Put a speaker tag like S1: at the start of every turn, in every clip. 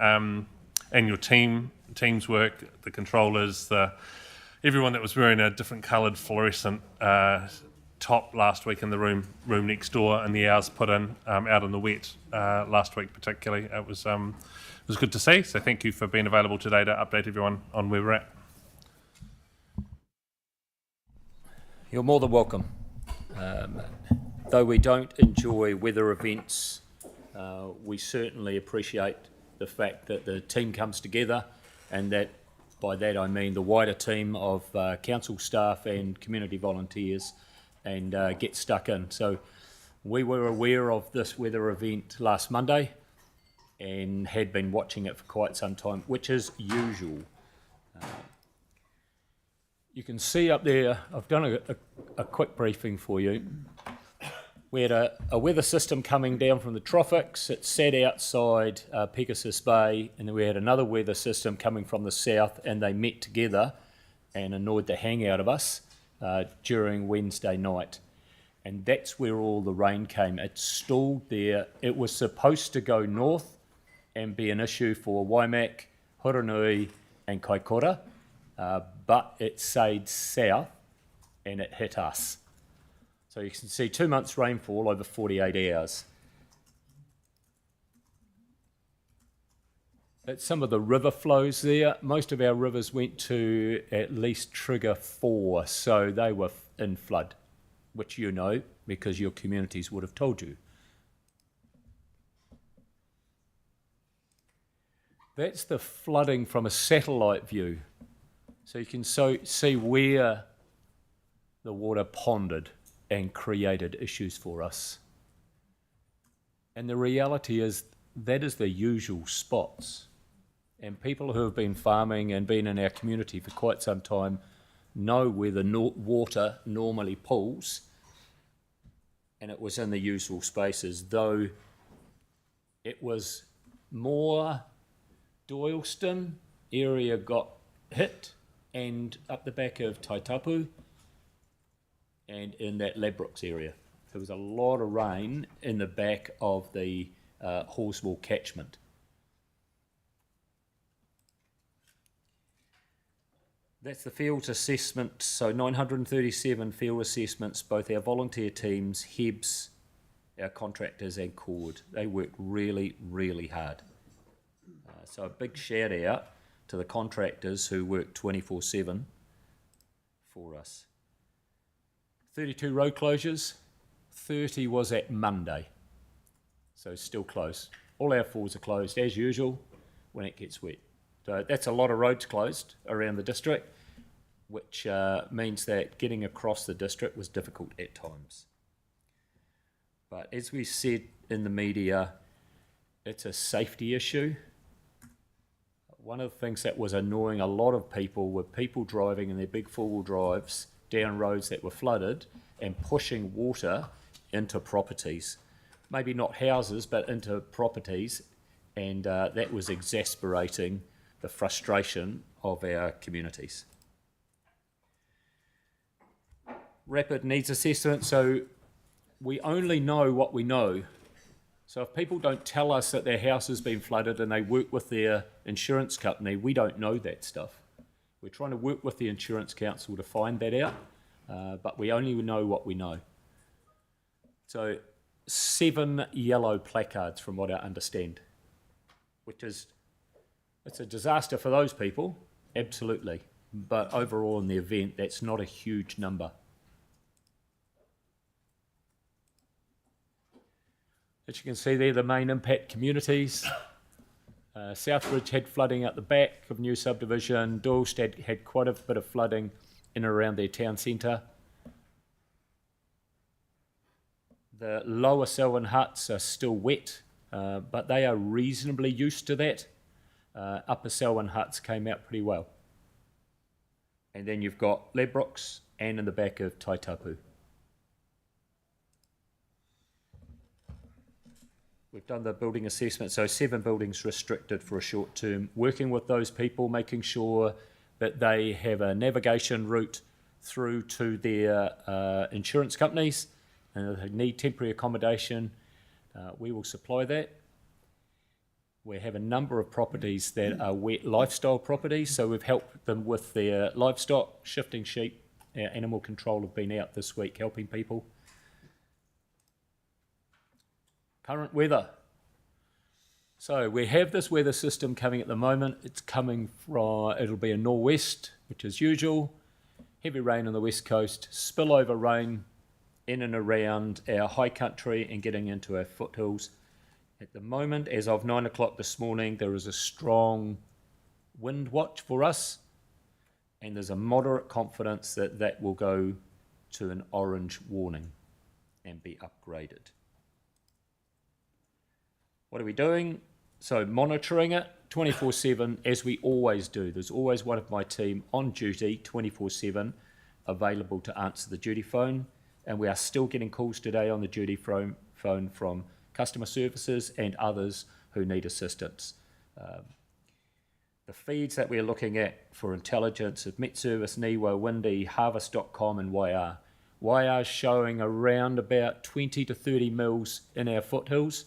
S1: and your team's work, the controllers, everyone that was wearing a different coloured fluorescent top last week in the room next door, and the hours put in out in the wet last week particularly. It was good to see. So thank you for being available today to update everyone on where we're at.
S2: You're more than welcome. Though we don't enjoy weather events, we certainly appreciate the fact that the team comes together, and that by that I mean the wider team of council staff and community volunteers, and get stuck in. So we were aware of this weather event last Monday and had been watching it for quite some time, which is usual. You can see up there, I've done a quick briefing for you. We had a weather system coming down from the tropics. It sat outside Pegasus Bay, and then we had another weather system coming from the south, and they met together and annoyed the hang out of us during Wednesday night. And that's where all the rain came. It stalled there. It was supposed to go north and be an issue for Waimak, Horonui and Kaikoura, but it stayed south and it hit us. So you can see 2 months rainfall over 48 hours. That's some of the river flows there. Most of our rivers went to at least trigger 4, so they were in flood, which you know because your communities would have told you. That's the flooding from a satellite view. So you can see where the water ponded and created issues for us. And the reality is that is the usual spots. And people who have been farming and been in our community for quite some time know where the water normally pools, and it was in the usual spaces, though it was more Doyleston area got hit, and up the back of Taitapu, and in that Ladbrokes area. There was a lot of rain in the back of the Horswell catchment. That's the field assessment, so 937 field assessments, both our volunteer teams, HEBS, our contractors and CORD. They worked really, really hard. So a big shout out to the contractors who work 24/7 for us. 32 road closures, 30 was at Monday, so still closed. All our falls are closed as usual when it gets wet. So that's a lot of roads closed around the district, which means that getting across the district was difficult at times. But as we said in the media, it's a safety issue. One of the things that was annoying a lot of people were people driving in their big four-wheel drives down roads that were flooded and pushing water into properties. Maybe not houses, but into properties, and that was exasperating the frustration of our communities. Rapid needs assessment, so we only know what we know. So if people don't tell us that their house has been flooded and they work with their insurance company, we don't know that stuff. We're trying to work with the Insurance Council to find that out, but we only know what we know. So 7 yellow placards from what I understand, which is, it's a disaster for those people, absolutely. But overall in the event, that's not a huge number. As you can see there, the main impact communities. Southbridge had flooding at the back of new subdivision. Doyleston had quite a bit of flooding in and around their town centre. The lower Selwyn huts are still wet, but they are reasonably used to that. Upper Selwyn huts came out pretty well. And then you've got Ladbrokes and in the back of Taitapu. We've done the building assessment, so 7 buildings restricted for a short term, working with those people, making sure that they have a navigation route through to their insurance companies, and if they need temporary accommodation, we will supply that. We have a number of properties that are wet lifestyle properties, so we've helped them with their livestock, shifting sheep. Our animal control have been out this week helping people. Current weather. So we have this weather system coming at the moment. It's coming from, it'll be a nor'west, which is usual. Heavy rain on the west coast, spillover rain in and around our high country and getting into our foothills. At the moment, as of 9 o'clock this morning, there is a strong wind watch for us, and there's a moderate confidence that that will go to an orange warning and be upgraded. What are we doing? So monitoring it 24/7, as we always do. There's always one of my team on duty 24/7, available to answer the duty phone, and we are still getting calls today on the duty phone from customer services and others who need assistance. The feeds that we're looking at for intelligence of Met Service, NIWA, Windy, Harvest.com and YR. YR is showing around about 20 to 30 mils in our foothills.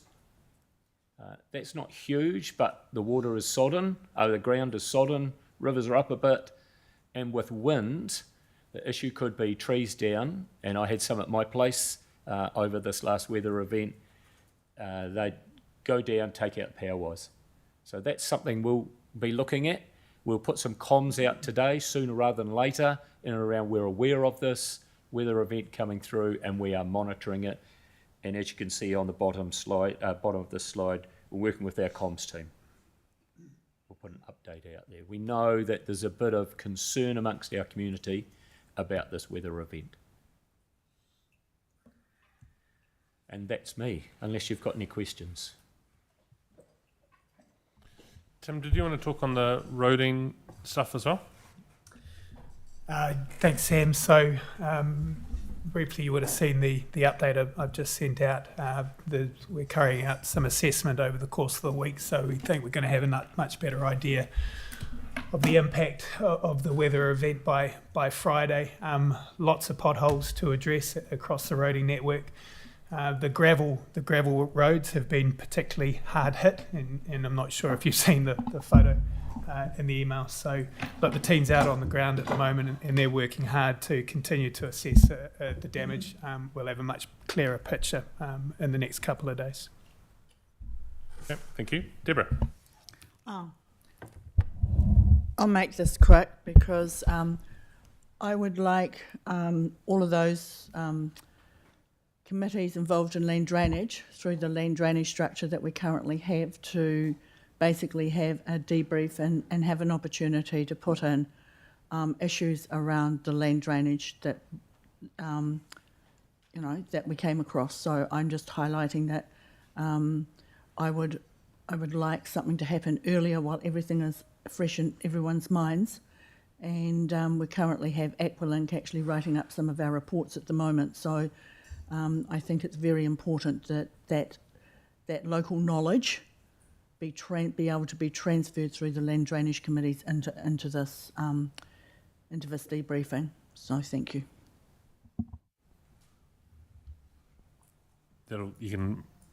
S2: That's not huge, but the water is sodden, the ground is sodden, rivers are up a bit, and with wind, the issue could be trees down, and I had some at my place over this last weather event. They'd go down, take out power wires. So that's something we'll be looking at. We'll put some comms out today, sooner rather than later, in and around we're aware of this weather event coming through, and we are monitoring it. And as you can see on the bottom of this slide, we're working with our comms team. We'll put an update out there. We know that there's a bit of concern amongst our community about this weather event. And that's me, unless you've got any questions.
S1: Tim, did you want to talk on the roading stuff as well?
S3: Thanks, Sam. So briefly, you would have seen the update I've just sent out. We're carrying out some assessment over the course of the week, so we think we're going to have a much better idea of the impact of the weather event by Friday. Lots of potholes to address across the roading network. The gravel roads have been particularly hard hit, and I'm not sure if you've seen the photo in the email. So, but the team's out on the ground at the moment, and they're working hard to continue to assess the damage. We'll have a much clearer picture in the next couple of days.
S1: Okay, thank you. Deborah.
S4: I'll make this quick because I would like all of those committees involved in land drainage through the land drainage structure that we currently have to basically have a debrief and have an opportunity to put in issues around the land drainage that that we came across. So I'm just highlighting that I would like something to happen earlier while everything is fresh in everyone's minds. And we currently have Aqualink actually writing up some of our reports at the moment. So I think it's very important that local knowledge be able to be transferred through the land drainage committees into this debriefing. So thank you.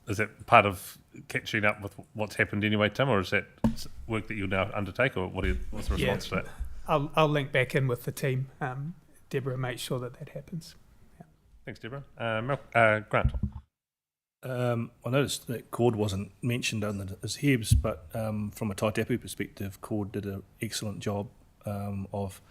S1: Is that part of catching up with what's happened anyway, Tim, or is that work that you'll now undertake, or what's the response to that?
S3: I'll link back in with the team, Deborah, make sure that happens. Yeah.
S1: Thanks, Deborah. Grant.
S5: I noticed that Cord wasn't mentioned as Hebs, but from a Taitapu perspective, Cord did an excellent job of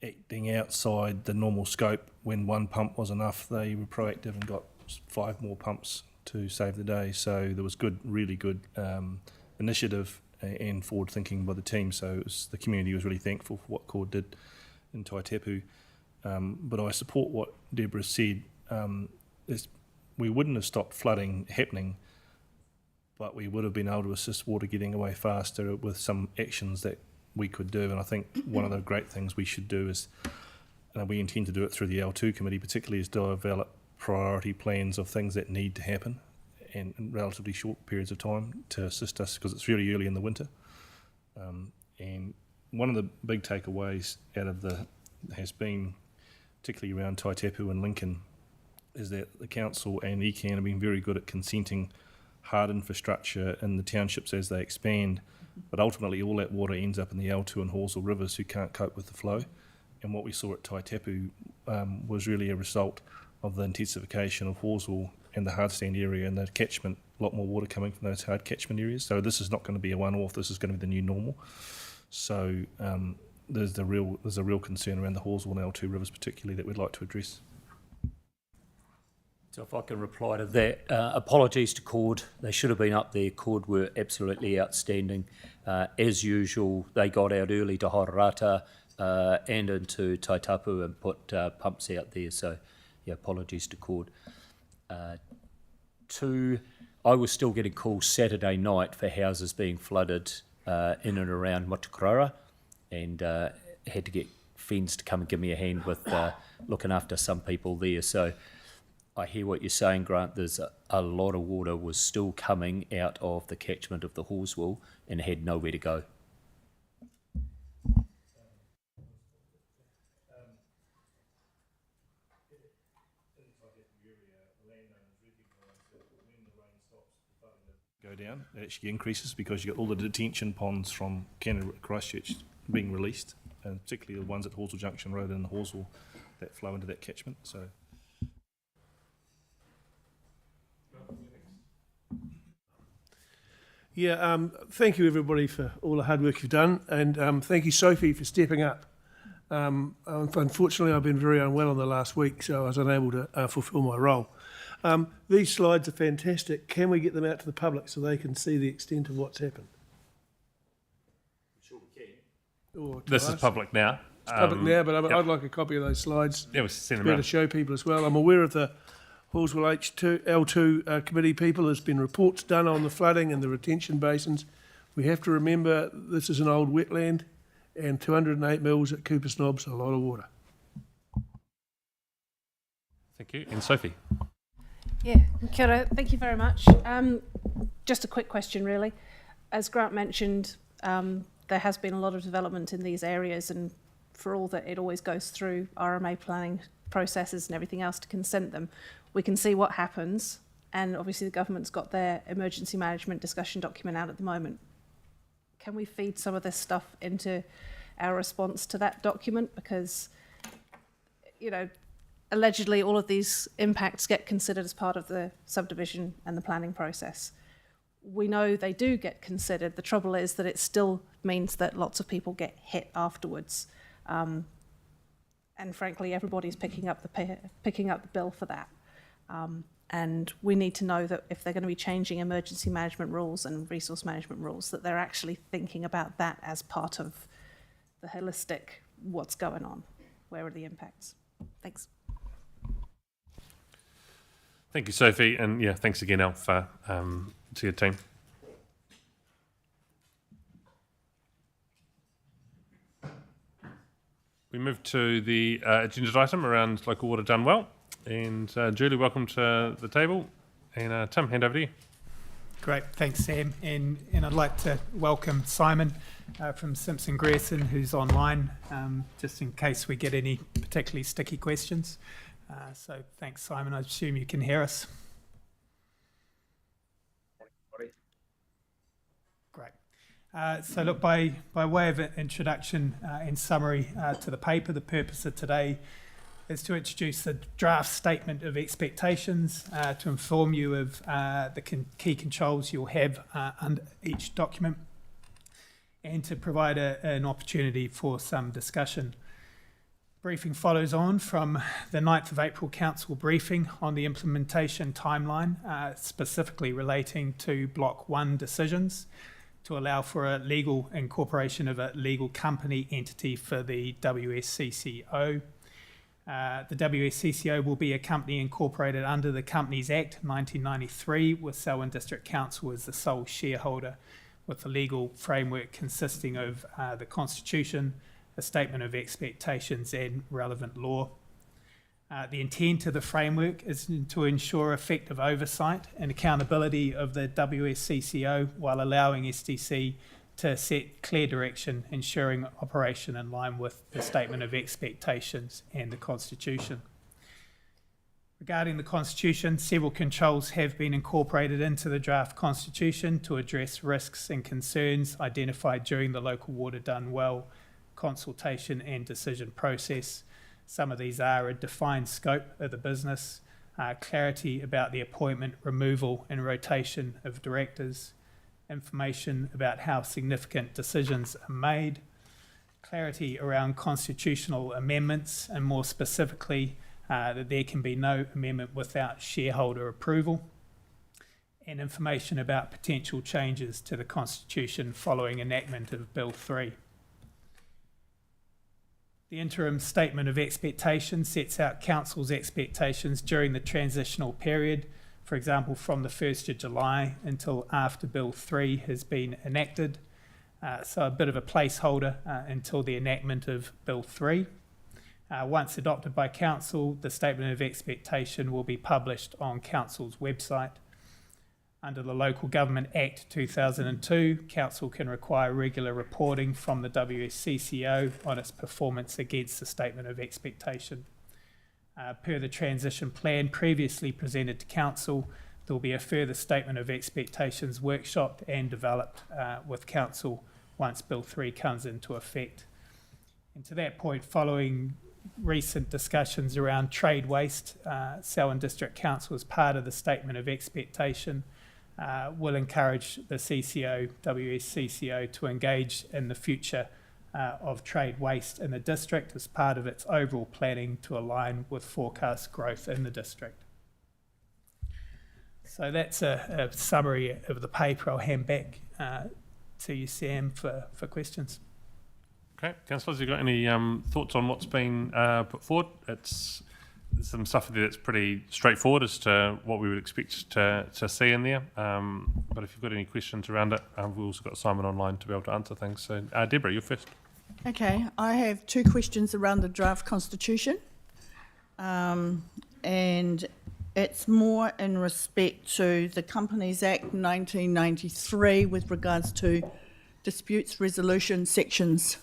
S5: acting outside the normal scope. When one pump was enough, they were proactive and got 5 more pumps to save the day. So there was really good initiative and forward thinking by the team. So the community was really thankful for what Cord did in Taitapu. But I support what Deborah said. We wouldn't have stopped flooding happening, but we would have been able to assist water getting away faster with some actions that we could do. And I think one of the great things we should do is, and we intend to do it through the L2 committee particularly, is develop priority plans of things that need to happen and in relatively short periods of time to assist us, because it's really early in the winter. And one of the big takeaways out of has been, particularly around Taitapu and Lincoln, is that the council and ECAN have been very good at consenting hard infrastructure in the townships as they expand, but ultimately all that water ends up in the L2 and Horsell rivers who can't cope with the flow. And what we saw at Taitapu was really a result of the intensification of Horsell and the hardstand area and the catchment, a lot more water coming from those hard catchment areas. So this is not going to be a one-off, this is going to be the new normal. So there's a real concern around the Horsell and L2 rivers particularly that we'd like to address.
S2: So if I can reply to that, apologies to Cord. They should have been up there. Cord were absolutely outstanding. As usual, they got out early to Hororata and into Taitapu and put pumps out there. So, yeah, apologies to Cord. Two, I was still getting calls Saturday night for houses being flooded in and around Motukarara, and had to get friends to come and give me a hand with looking after some people there. So I hear what you're saying, Grant. There's a lot of water was still coming out of the catchment of the Horsell and had nowhere to go.
S5: Go down, it actually increases because you got all the detention ponds from Canada Christchurch being released, and particularly the ones at Horsell Junction Road and Horsell that flow into that catchment. So
S6: Yeah, thank you everybody for all the hard work you've done, and thank you Sophie for stepping up. Unfortunately, I've been very unwell in the last week, so I was unable to fulfil my role. These slides are fantastic. Can we get them out to the public so they can see the extent of what's happened?
S2: Sure we can.
S6: Or to
S1: This is
S6: us?
S1: public now.
S6: It's public now, but
S1: yep.
S6: I'd like a copy of those slides.
S1: Yeah, we'll send them
S6: Better
S1: out.
S6: show people as well. I'm aware of the Horsell L2 committee people. There's been reports done on the flooding and the retention basins. We have to remember this is an old wetland, and 208 mils at Cooper's Knob's a lot of water.
S1: Thank you. And Sophie.
S7: Yeah, kia ora. Thank you very much. Just a quick question, really. As Grant mentioned, there has been a lot of development in these areas, and for all that it always goes through RMA planning processes and everything else to consent them, we can see what happens, and obviously the government's got their emergency management discussion document out at the moment. Can we feed some of this stuff into our response to that document? Because, you know, allegedly all of these impacts get considered as part of the subdivision and the planning process. We know they do get considered. The trouble is that it still means that lots of people get hit afterwards. And frankly, everybody's picking up the bill for that. And we need to know that if they're going to be changing emergency management rules and resource management rules, that they're actually thinking about that as part of the holistic what's going on. Where are the impacts? Thanks.
S1: Thank you, Sophie. And yeah, thanks again, Al, for, to your team. We move to the agenda item around local water done well. And Julie, welcome to the table. And Tim, hand over to you.
S3: Great, thanks Sam. And I'd like to welcome Simon from Simpson Grierson, who's online, just in case we get any particularly sticky questions. So thanks Simon, I assume you can hear us. Great. So look, by way of an introduction and summary to the paper, the purpose of today is to introduce the draft statement of expectations to inform you of the key controls you'll have under each document, and to provide an opportunity for some discussion. Briefing follows on from the 9th of April Council briefing on the implementation timeline, specifically relating to Block 1 decisions, to allow for a legal incorporation of a legal company entity for the WSCCO. The WSCCO will be a company incorporated under the Companies Act 1993, with Selwyn District Council as the sole shareholder, with the legal framework consisting of the Constitution, a statement of expectations and relevant law. The intent of the framework is to ensure effective oversight and accountability of the WSCCO while allowing SDC to set clear direction, ensuring operation in line with the statement of expectations and the Constitution. Regarding the Constitution, several controls have been incorporated into the draft Constitution to address risks and concerns identified during the local water done well consultation and decision process. Some of these are a defined scope of the business, clarity about the appointment, removal and rotation of directors, information about how significant decisions are made, clarity around constitutional amendments, and more specifically, that there can be no amendment without shareholder approval, and information about potential changes to the Constitution following enactment of Bill 3. The interim statement of expectations sets out Council's expectations during the transitional period, for example, from the 1st of July until after Bill 3 has been enacted. So a bit of a placeholder until the enactment of Bill 3. Once adopted by Council, the Statement of Expectation will be published on Council's website. Under the Local Government Act 2002, Council can require regular reporting from the WSCCO on its performance against the Statement of Expectation. Per the transition plan previously presented to Council, there will be a further Statement of Expectations workshopped and developed with Council once Bill 3 comes into effect. And to that point, following recent discussions around trade waste, Selwyn District Council, as part of the Statement of Expectation, will encourage the CCO, WSCCO, to engage in the future of trade waste in the district as part of its overall planning to align with forecast growth in the district. So that's a summary of the paper. I'll hand back to you, Sam, for questions.
S1: Okay, councillors, you got any thoughts on what's been put forward? It's some stuff there that's pretty straightforward as to what we would expect to see in there. But if you've got any questions around it, we've also got Simon online to be able to answer things. So, Deborah, you're first.
S4: Okay, I have two questions around the draft constitution. And it's more in respect to the Companies Act 1993 with regards to disputes resolution sections.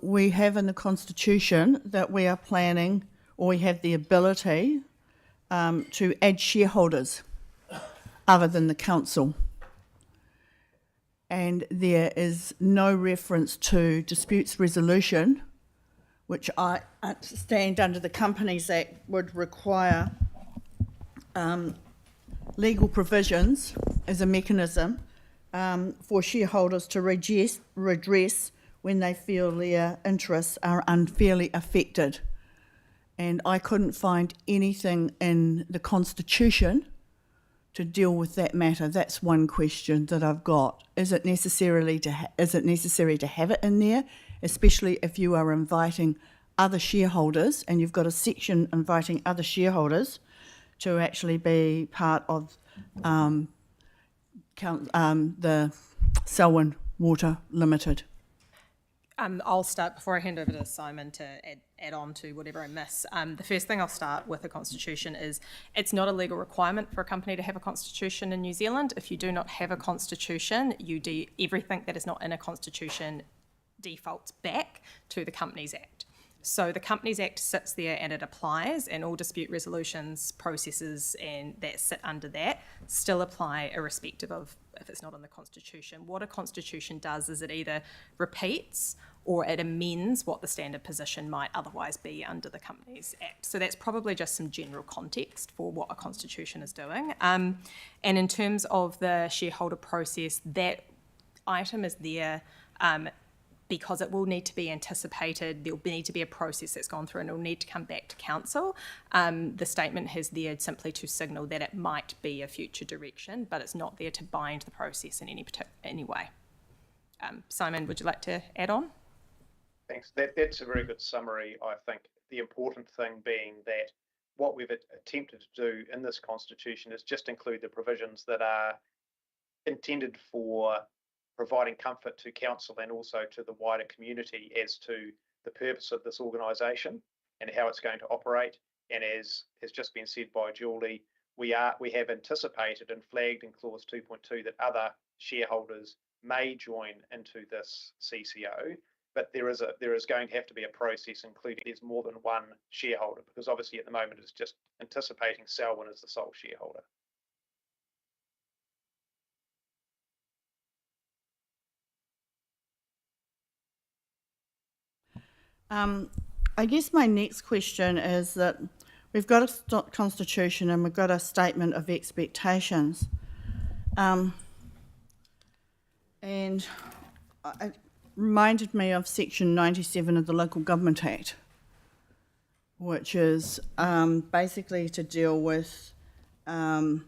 S4: We have in the Constitution that we are planning, or we have the ability to add shareholders other than the council. And there is no reference to disputes resolution, which I understand under the Companies Act would require legal provisions as a mechanism for shareholders to redress when they feel their interests are unfairly affected. And I couldn't find anything in the Constitution to deal with that matter. That's one question that I've got. Is it necessary to have it in there, especially if you are inviting other shareholders and you've got a section inviting other shareholders to actually be part of the Selwyn Water Limited?
S8: I'll start before I hand over to Simon to add on to whatever I miss. The first thing I'll start with the Constitution is it's not a legal requirement for a company to have a Constitution in New Zealand. If you do not have a Constitution, everything that is not in a Constitution defaults back to the Companies Act. So the Companies Act sits there and it applies, and all dispute resolutions processes and that sit under that still apply irrespective of if it's not in the Constitution. What a Constitution does is it either repeats or it amends what the standard position might otherwise be under the Companies Act. So that's probably just some general context for what a Constitution is doing. And in terms of the shareholder process, that item is there because it will need to be anticipated. There will need to be a process that's gone through and it will need to come back to council. The statement is there simply to signal that it might be a future direction, but it's not there to bind the process in any way. Simon, would you like to add on?
S9: Thanks. That's a very good summary, I think. The important thing being that what we've attempted to do in this Constitution is just include the provisions that are intended for providing comfort to council and also to the wider community as to the purpose of this organisation and how it's going to operate. And as has just been said by Julie, we have anticipated and flagged in clause 2.2 that other shareholders may join into this CCO. but there is going to have to be a process, including there's more than one shareholder, because obviously at the moment it's just anticipating Selwyn as the sole shareholder.
S4: I guess my next question is that we've got a constitution and we've got a statement of expectations. And it reminded me of Section 97 of the Local Government Act, which is basically to deal with, for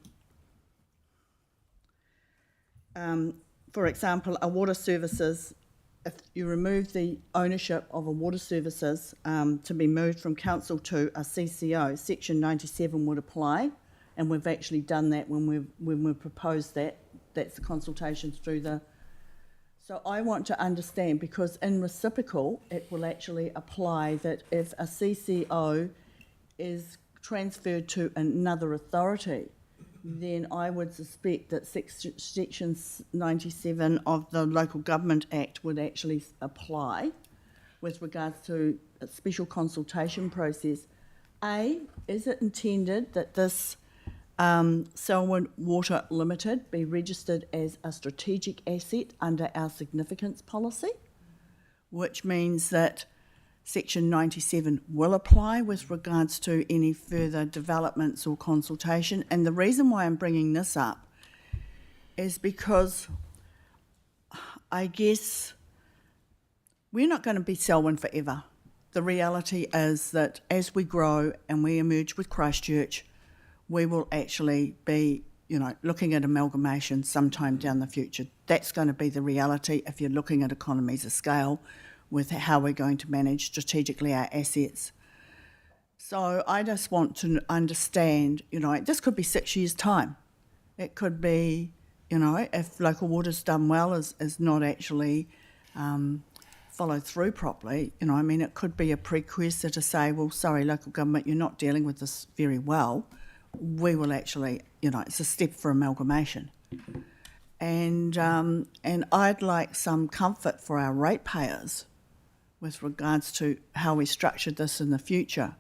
S4: example, a water services. If you remove the ownership of a water services to be moved from council to a CCO, Section 97 would apply, and we've actually done that when we proposed that. That's the consultations through the. So I want to understand, because in reciprocal it will actually apply that if a CCO is transferred to another authority, then I would suspect that Section 97 of the Local Government Act would actually apply with regards to a special consultation process. A, is it intended that this Selwyn Water Limited be registered as a strategic asset under our significance policy, which means that Section 97 will apply with regards to any further developments or consultation. And the reason why I'm bringing this up is because I guess we're not going to be Selwyn forever. The reality is that as we grow and we emerge with Christchurch, we will actually be, looking at amalgamation sometime down the future. That's going to be the reality if you're looking at economies of scale with how we're going to manage strategically our assets. So I just want to understand, this could be 6 years' time. It could be, if local water's done well, is not actually followed through properly, it could be a precursor to say, well, sorry, local government, you're not dealing with this very well. We will actually, it's a step for amalgamation. And I'd like some comfort for our ratepayers with regards to how we structure this in the future.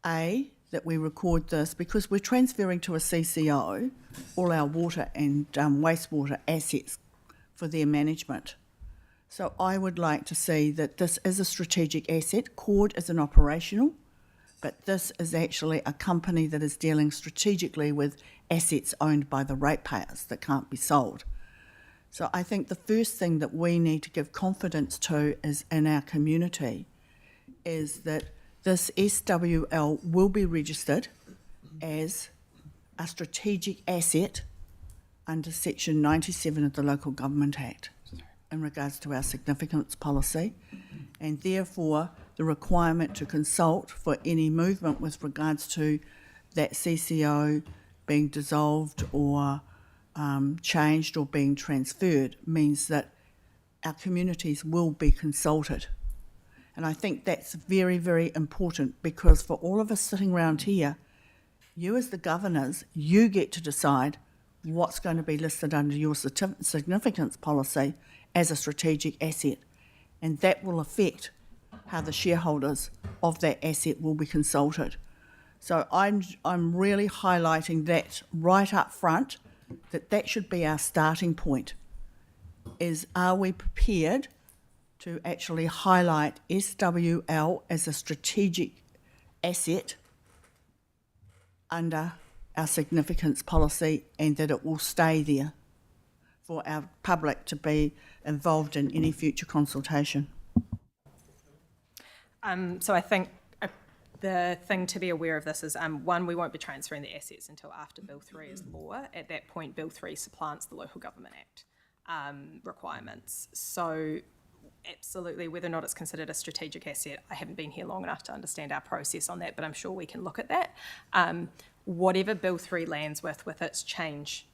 S4: A, that we record this because we're transferring to a CCO all our water and wastewater assets for their management. So I would like to see that this is a strategic asset. Cord is an operational, but this is actually a company that is dealing strategically with assets owned by the ratepayers that can't be sold. So I think the first thing that we need to give confidence to is in our community is that this SWL will be registered as a strategic asset under Section 97 of the Local Government Act in regards to our significance policy, and therefore the requirement to consult for any movement with regards to that CCO being dissolved or changed or being transferred means that our communities will be consulted. And I think that's very, very important because for all of us sitting around here, you as the governors, you get to decide what's going to be listed under your significance policy as a strategic asset. And that will affect how the shareholders of that asset will be consulted. So I'm really highlighting that right up front, that should be our starting point, is are we prepared to actually highlight SWL as a strategic asset under our significance policy and that it will stay there for our public to be involved in any future consultation.
S8: So I think the thing to be aware of this is, one, we won't be transferring the assets until after Bill 3 is law. At that point, Bill 3 supplants the Local Government Act requirements. So absolutely, whether or not it's considered a strategic asset, I haven't been here long enough to understand our process on that, but I'm sure we can look at that. Whatever Bill 3 lands with its change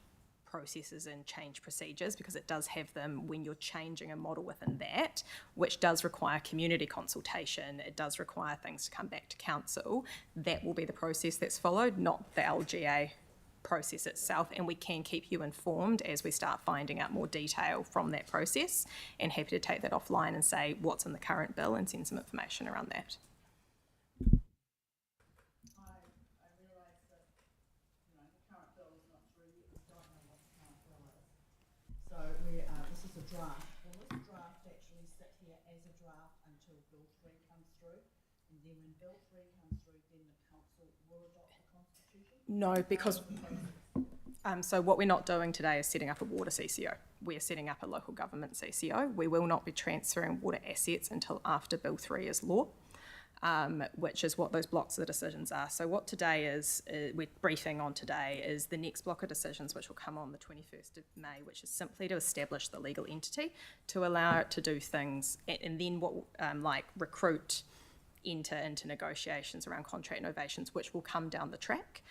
S8: processes and change procedures, because it does have them when you're changing a model within that, which does require community consultation, it does require things to come back to council. That will be the process that's followed, not the LGA process itself, and we can keep you informed as we start finding out more detail from that process, and happy to take that offline and say what's in the current bill and send some information around that.
S4: So this is a draft. Will this draft actually sit here as a draft until Bill 3 comes through? And then when Bill 3 comes through, then the council will adopt the constitution?
S8: No, because so what we're not doing today is setting up a water CCO. We're setting up a local government CCO. We will not be transferring water assets until after Bill 3 is law, which is what those blocks of decisions are. So what today is, we're briefing on today, is the next block of decisions, which will come on the 21st of May, which is simply to establish the legal entity, to allow it to do things, and then what, like recruit, enter into negotiations around contract novations, which will come down the track.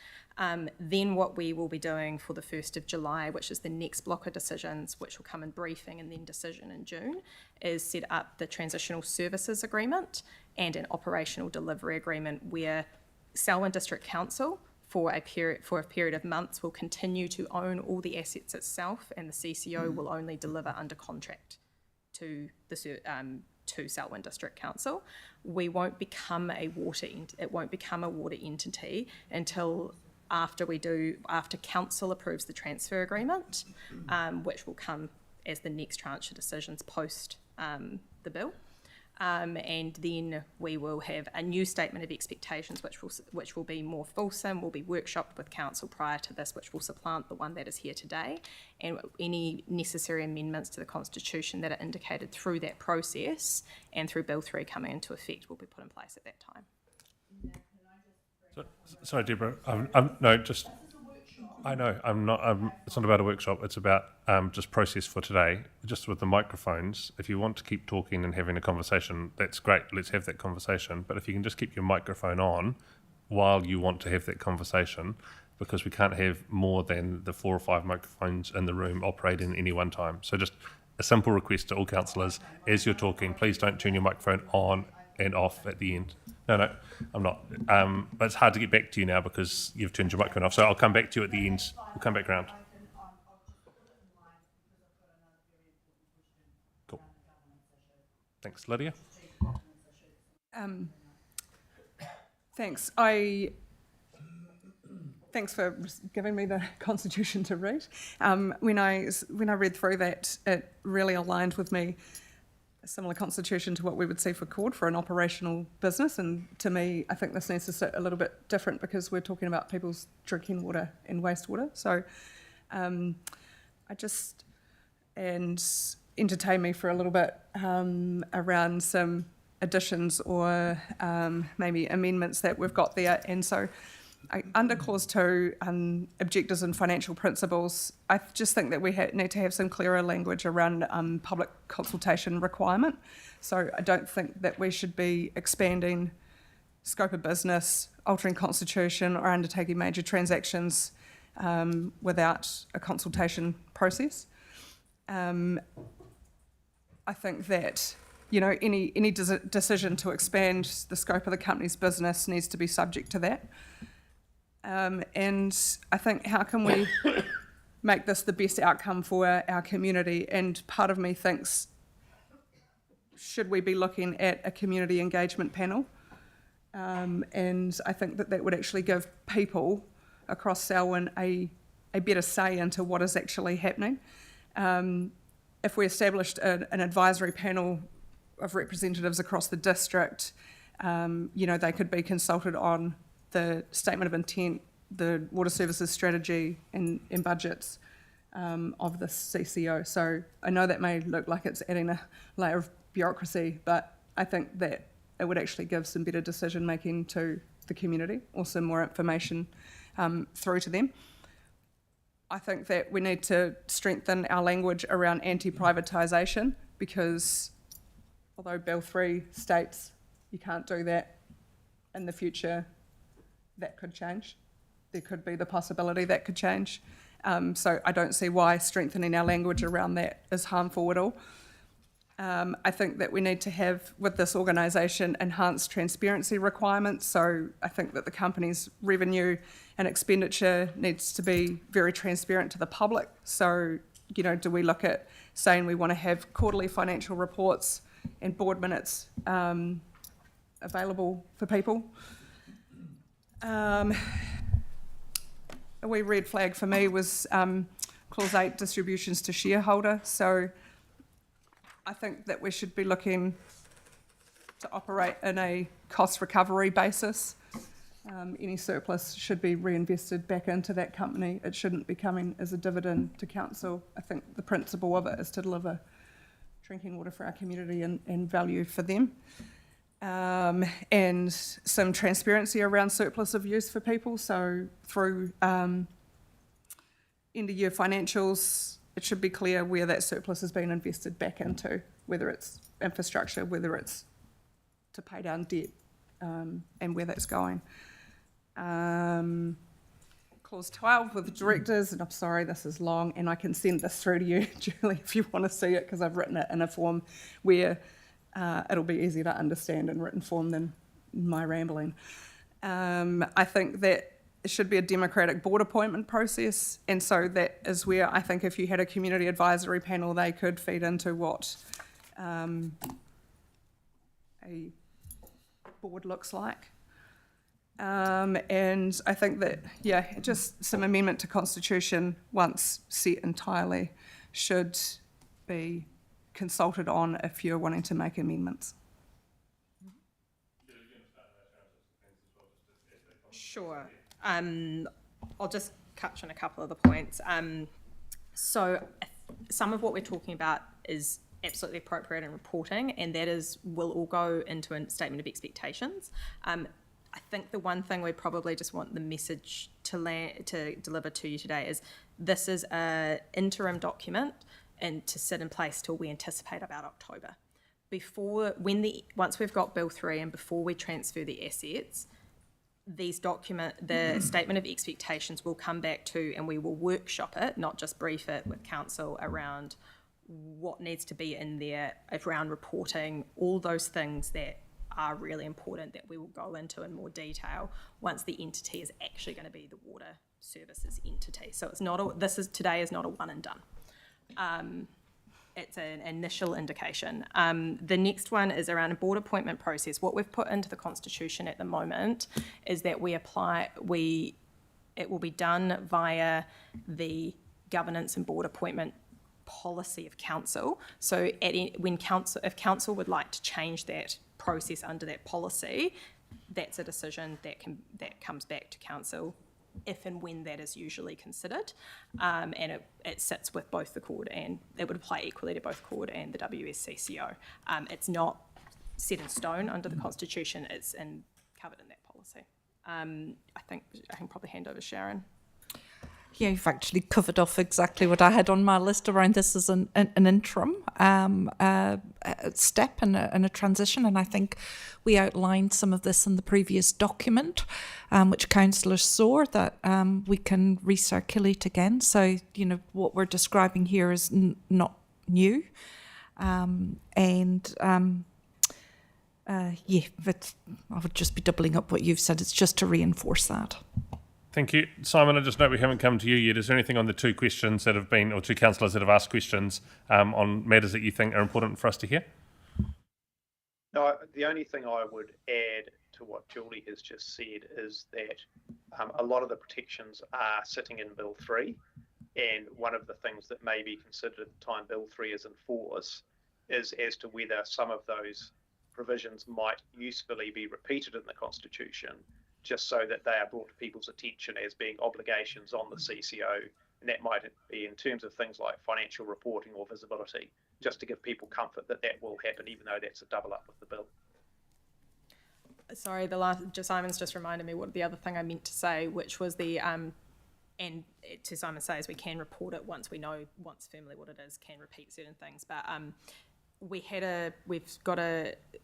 S8: Then what we will be doing for the 1st of July, which is the next block of decisions, which will come in briefing and then decision in June, is set up the transitional services agreement and an operational delivery agreement where Selwyn District Council for a period of months will continue to own all the assets itself, and the CCO will only deliver under contract to the to Selwyn District Council. We won't become a water entity until after council approves the transfer agreement, which will come as the next tranche of decisions post the bill. And then we will have a new statement of expectations, which will be more fulsome, will be workshopped with council prior to this, which will supplant the one that is here today. And any necessary amendments to the constitution that are indicated through that process and through Bill 3 coming into effect will be put in place at that time.
S1: Sorry, Deborah. No, just. I know. I'm not. It's not about a workshop. It's about just process for today. Just with the microphones. If you want to keep talking and having a conversation, that's great. Let's have that conversation. But if you can just keep your microphone on while you want to have that conversation, because we can't have more than the 4 or 5 microphones in the room operating at any one time. So just a simple request to all councillors: as you're talking, please don't turn your microphone on and off at the end. No, I'm not. But it's hard to get back to you now because you've turned your microphone off. So I'll come back to you at the end. We'll come back around. Cool. Thanks, Lydia.
S10: Thanks. Thanks for giving me the constitution to read. When I read through that, it really aligned with me. A similar constitution to what we would see for CORD for an operational business, and to me I think this needs to sit a little bit different because we're talking about people's drinking water and wastewater. So and entertain me for a little bit around some additions or maybe amendments that we've got there. And so under clause 2, objectives and financial principles, I just think that we need to have some clearer language around public consultation requirement. So I don't think that we should be expanding scope of business, altering constitution, or undertaking major transactions without a consultation process. I think that any decision to expand the scope of the company's business needs to be subject to that. And I think, how can we make this the best outcome for our community? And part of me thinks, should we be looking at a community engagement panel? And I think that would actually give people across Selwyn a better say into what is actually happening. If we established an advisory panel of representatives across the district, they could be consulted on the statement of intent, the water services strategy and budgets of the CCO. So I know that may look like it's adding a layer of bureaucracy, but I think that it would actually give some better decision making to the community, or some more information through to them. I think that we need to strengthen our language around anti-privatisation, because although Bill 3 states you can't do that, in the future that could change. There could be the possibility that could change. So I don't see why strengthening our language around that is harmful at all. I think that we need to have, with this organisation, enhanced transparency requirements. So I think that the company's revenue and expenditure needs to be very transparent to the public. So, you know, do we look at saying we want to have quarterly financial reports and board minutes available for people? A wee red flag for me was Clause 8, distributions to shareholder. So I think that we should be looking to operate in a cost recovery basis. Any surplus should be reinvested back into that company. It shouldn't be coming as a dividend to council. I think the principle of it is to deliver drinking water for our community and value for them. And some transparency around surplus of use for people. So through end of year financials, it should be clear where that surplus has been invested back into, whether it's infrastructure, whether it's to pay down debt, and where that's going. Clause 12 with the directors, and I'm sorry this is long, and I can send this through to you, Julie, if you want to see it, because I've written it in a form where it'll be easier to understand in written form than my rambling. I think that it should be a democratic board appointment process, and so that is where I think if you had a community advisory panel, they could feed into what a board looks like. And I think that, yeah, just some amendment to constitution, once set entirely, should be consulted on if you're wanting to make amendments.
S8: Sure. I'll just touch on a couple of the points. So some of what we're talking about is absolutely appropriate in reporting, and that will all go into a statement of expectations. I think the one thing we probably just want the message to deliver to you today is this is an interim document and to sit in place till we anticipate about October. Once we've got Bill 3 and before we transfer the assets, the statement of expectations will come back to, and we will workshop it, not just brief it with council around what needs to be in there around reporting, all those things that are really important that we will go into in more detail once the entity is actually going to be the water services entity. So it's not today is not a one and done. It's an initial indication. The next one is around a board appointment process. What we've put into the constitution at the moment is that it will be done via the governance and board appointment policy of council. So if council would like to change that process under that policy, that's a decision that comes back to council if and when that is usually considered, and it sits with both the court, and it would apply equally to both court and the WSCCO. It's not set in stone under the constitution, it's covered in that policy. I think I can probably hand over to Sharon.
S11: Yeah, you've actually covered off exactly what I had on my list around this as an interim step and a transition. And I think we outlined some of this in the previous document, which councillors saw, that we can recirculate again. So, you know, what we're describing here is not new. Yeah, but I would just be doubling up what you've said. It's just to reinforce that.
S1: Thank you. Simon, I just note we haven't come to you yet. Is there anything on the two questions that have been, or two councillors that have asked questions on matters that you think are important for us to hear?
S9: No, the only thing I would add to what Julie has just said is that a lot of the protections are sitting in Bill 3, and one of the things that may be considered at the time Bill 3 is in force is as to whether some of those provisions might usefully be repeated in the Constitution, just so that they are brought to people's attention as being obligations on the CCO, and that might be in terms of things like financial reporting or visibility, just to give people comfort that that will happen, even though that's a double up with the bill.
S8: Sorry, Simon's just reminded me what the other thing I meant to say, which was and to Simon says we can report it once firmly what it is, can repeat certain things, but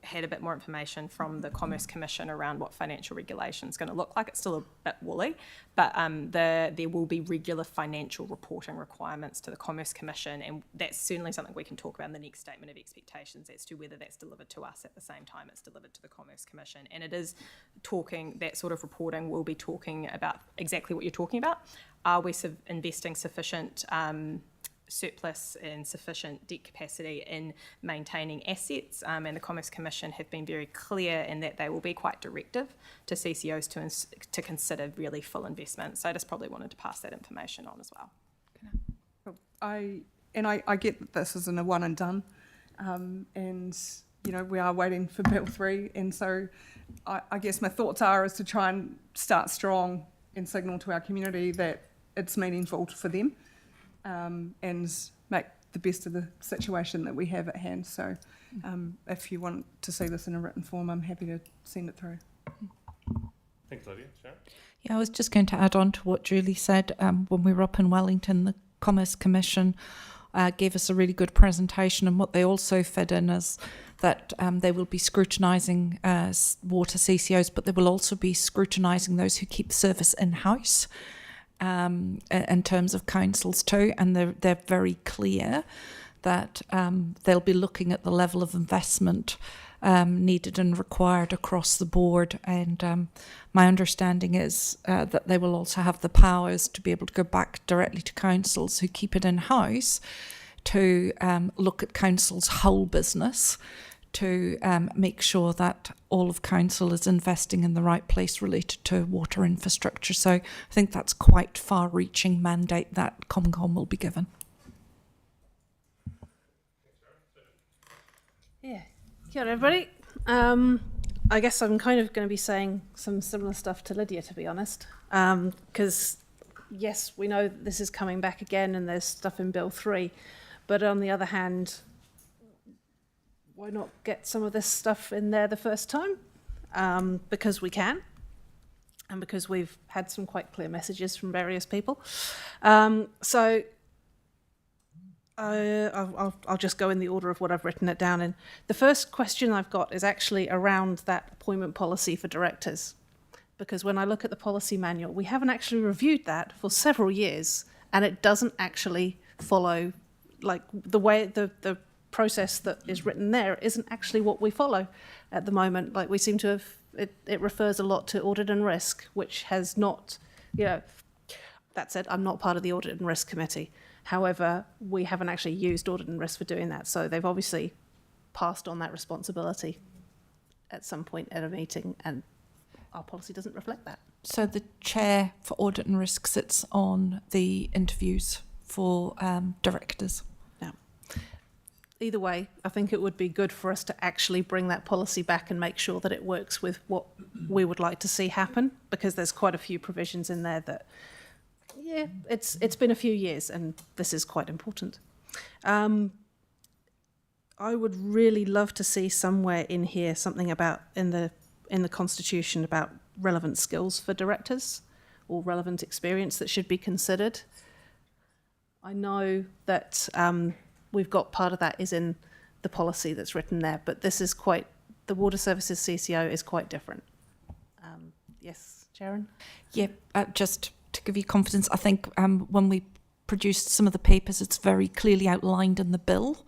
S8: had a bit more information from the Commerce Commission around what financial regulation is going to look like. It's still a bit woolly, but there will be regular financial reporting requirements to the Commerce Commission, and that's certainly something we can talk about in the next statement of expectations as to whether that's delivered to us at the same time it's delivered to the Commerce Commission. And it is that sort of reporting will be talking about exactly what you're talking about. Are we investing sufficient surplus and sufficient debt capacity in maintaining assets, and the Commerce Commission have been very clear in that they will be quite directive to CCOs to consider really full investment. So I just probably wanted to pass that information on as well.
S10: I get that this isn't a one and done, and we are waiting for Bill 3, and so I guess my thoughts is to try and start strong and signal to our community that it's meaningful for them. And make the best of the situation that we have at hand. So if you want to see this in a written form, I'm happy to send it through.
S1: Thanks, Lydia. Sharon?
S11: Yeah, I was just going to add on to what Julie said. When we were up in Wellington, the Commerce Commission gave us a really good presentation, and what they also fed in is that they will be scrutinising water CCOs, but they will also be scrutinising those who keep service in-house. In terms of councils too, and they're very clear that they'll be looking at the level of investment needed and required across the board, and my understanding is that they will also have the powers to be able to go back directly to councils who keep it in-house to look at council's whole business to make sure that all of council is investing in the right place related to water infrastructure. So I think that's quite far-reaching mandate that ComCom will be given.
S7: Yeah. Kia ora, everybody. I guess I'm kind of going to be saying some similar stuff to Lydia, to be honest, because yes, we know this is coming back again and there's stuff in Bill 3, but on the other hand, why not get some of this stuff in there the first time? Because we can, and because we've had some quite clear messages from various people. So I'll just go in the order of what I've written it down in. The first question I've got is actually around that appointment policy for directors. Because when I look at the policy manual, we haven't actually reviewed that for several years, and it doesn't actually follow, like the way the process that is written there isn't actually what we follow at the moment. Like we seem to have, it refers a lot to audit and risk, which has not, that said, I'm not part of the audit and risk committee. However, we haven't actually used audit and risk for doing that. So they've obviously passed on that responsibility at some point at a meeting, and our policy doesn't reflect that.
S11: So the chair for audit and risk sits on the interviews for directors.
S7: Either way, I think it would be good for us to actually bring that policy back and make sure that it works with what we would like to see happen, because there's quite a few provisions in there that, yeah, it's been a few years and this is quite important. I would really love to see somewhere in here something about in the Constitution about relevant skills for directors or relevant experience that should be considered. I know that we've got part of that is in the policy that's written there, but this is quite, the Water Services CCO is quite different. Yes, Sharon?
S11: Yeah, just to give you confidence, I think when we produced some of the papers, it's very clearly outlined in the bill,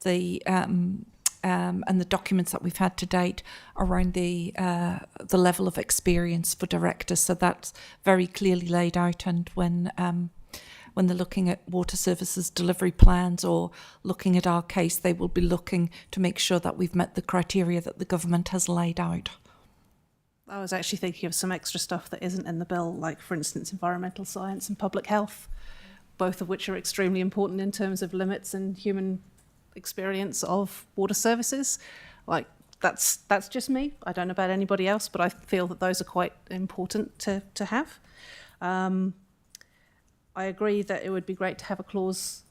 S11: and the documents that we've had to date around the level of experience for directors. So that's very clearly laid out, and when they're looking at water services delivery plans or looking at our case, they will be looking to make sure that we've met the criteria that the government has laid out.
S7: I was actually thinking of some extra stuff that isn't in the bill, like, for instance, environmental science and public health, both of which are extremely important in terms of limits and human experience of water services. Like, that's just me. I don't know about anybody else, but I feel that those are quite important to have. I agree that it would be great to have a clause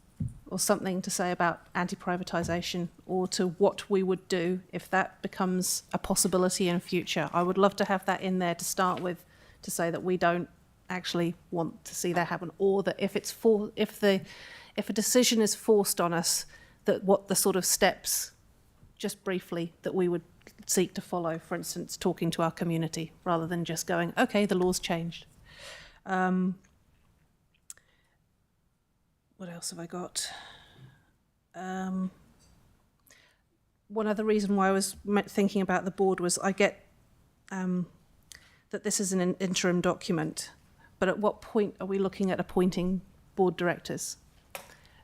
S7: or something to say about anti-privatisation, or to what we would do if that becomes a possibility in future. I would love to have that in there to start with, to say that we don't actually want to see that happen, or that if a decision is forced on us, that what the sort of steps just briefly, that we would seek to follow, for instance, talking to our community, rather than just going, okay, the law's changed. What else have I got? One other reason why I was thinking about the board was I get that this is an interim document, but at what point are we looking at appointing board directors?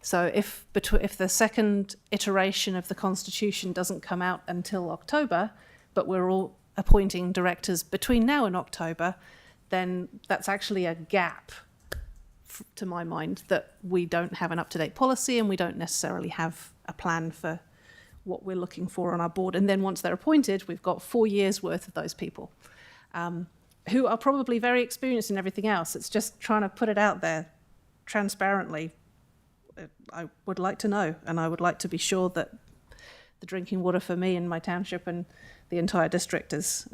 S7: So if the second iteration of the Constitution doesn't come out until October, but we're all appointing directors between now and October, then that's actually a gap, to my mind, that we don't have an up-to-date policy and we don't necessarily have a plan for what we're looking for on our board. And then once they're appointed, we've got 4 years worth of those people, who are probably very experienced in everything else. It's just trying to put it out there transparently. I would like to know, and I would like to be sure that the drinking water for me and my township and the entire district is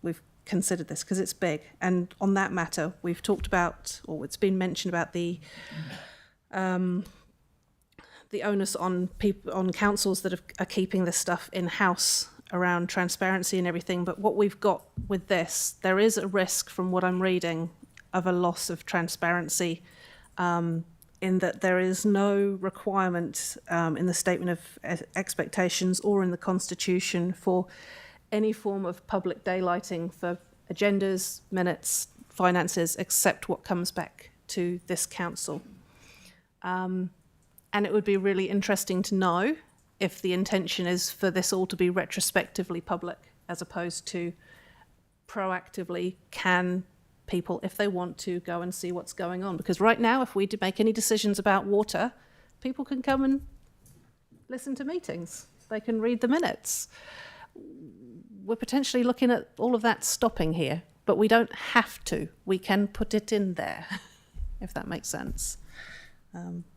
S7: we've considered this, because it's big. And on that matter, we've talked about, or it's been mentioned about the onus on people, on councils that are keeping this stuff in-house around transparency and everything. But what we've got with this, there is a risk, from what I'm reading, of a loss of transparency, in that there is no requirement in the Statement of Expectations or in the Constitution for any form of public daylighting for agendas, minutes, finances, except what comes back to this council. And it would be really interesting to know if the intention is for this all to be retrospectively public, as opposed to proactively, can people, if they want to, go and see what's going on. Because right now, if we did make any decisions about water, people can come and listen to meetings. They can read the minutes. We're potentially looking at all of that stopping here, but we don't have to. We can put it in there, if that makes sense.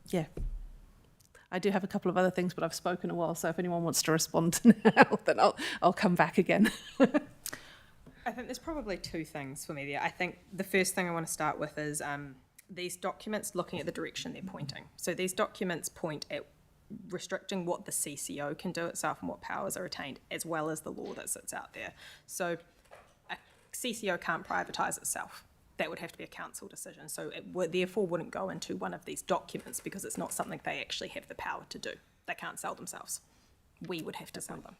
S7: Yeah. I do have a couple of other things, but I've spoken a while, so if anyone wants to respond now, then I'll come back again.
S8: I think there's probably two things for me there. I think the first thing I want to start with is these documents looking at the direction they're pointing. So these documents point at restricting what the CCO can do itself and what powers are retained, as well as the law that sits out there. So a CCO can't privatise itself. That would have to be a council decision. So it therefore wouldn't go into one of these documents, because it's not something they actually have the power to do. They can't sell themselves. We would have to sell them.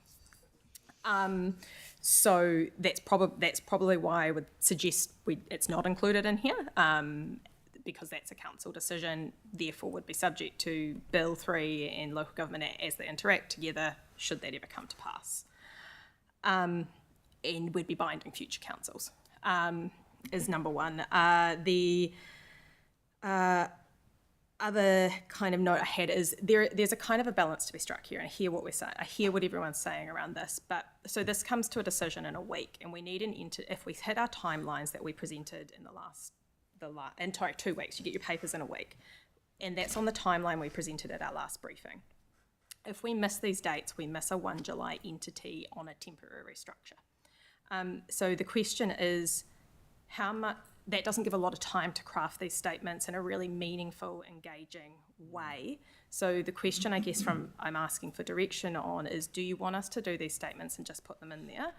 S8: So that's probably why I would suggest it's not included in here, because that's a council decision, therefore would be subject to Bill 3 and Local Government Act as they interact together, should that ever come to pass. And would be binding future councils, is number one. The other kind of note I had is there's a kind of a balance to be struck here, and I hear what we're saying. I hear what everyone's saying around this, but so this comes to a decision in a week, and we need if we hit our timelines that we presented in in 2 weeks, you get your papers in a week, and that's on the timeline we presented at our last briefing. If we miss these dates, we miss a 1 July entity on a temporary structure. So the question is, how much? That doesn't give a lot of time to craft these statements in a really meaningful, engaging way. So the question, I guess, I'm asking for direction on is, do you want us to do these statements and just put them in there?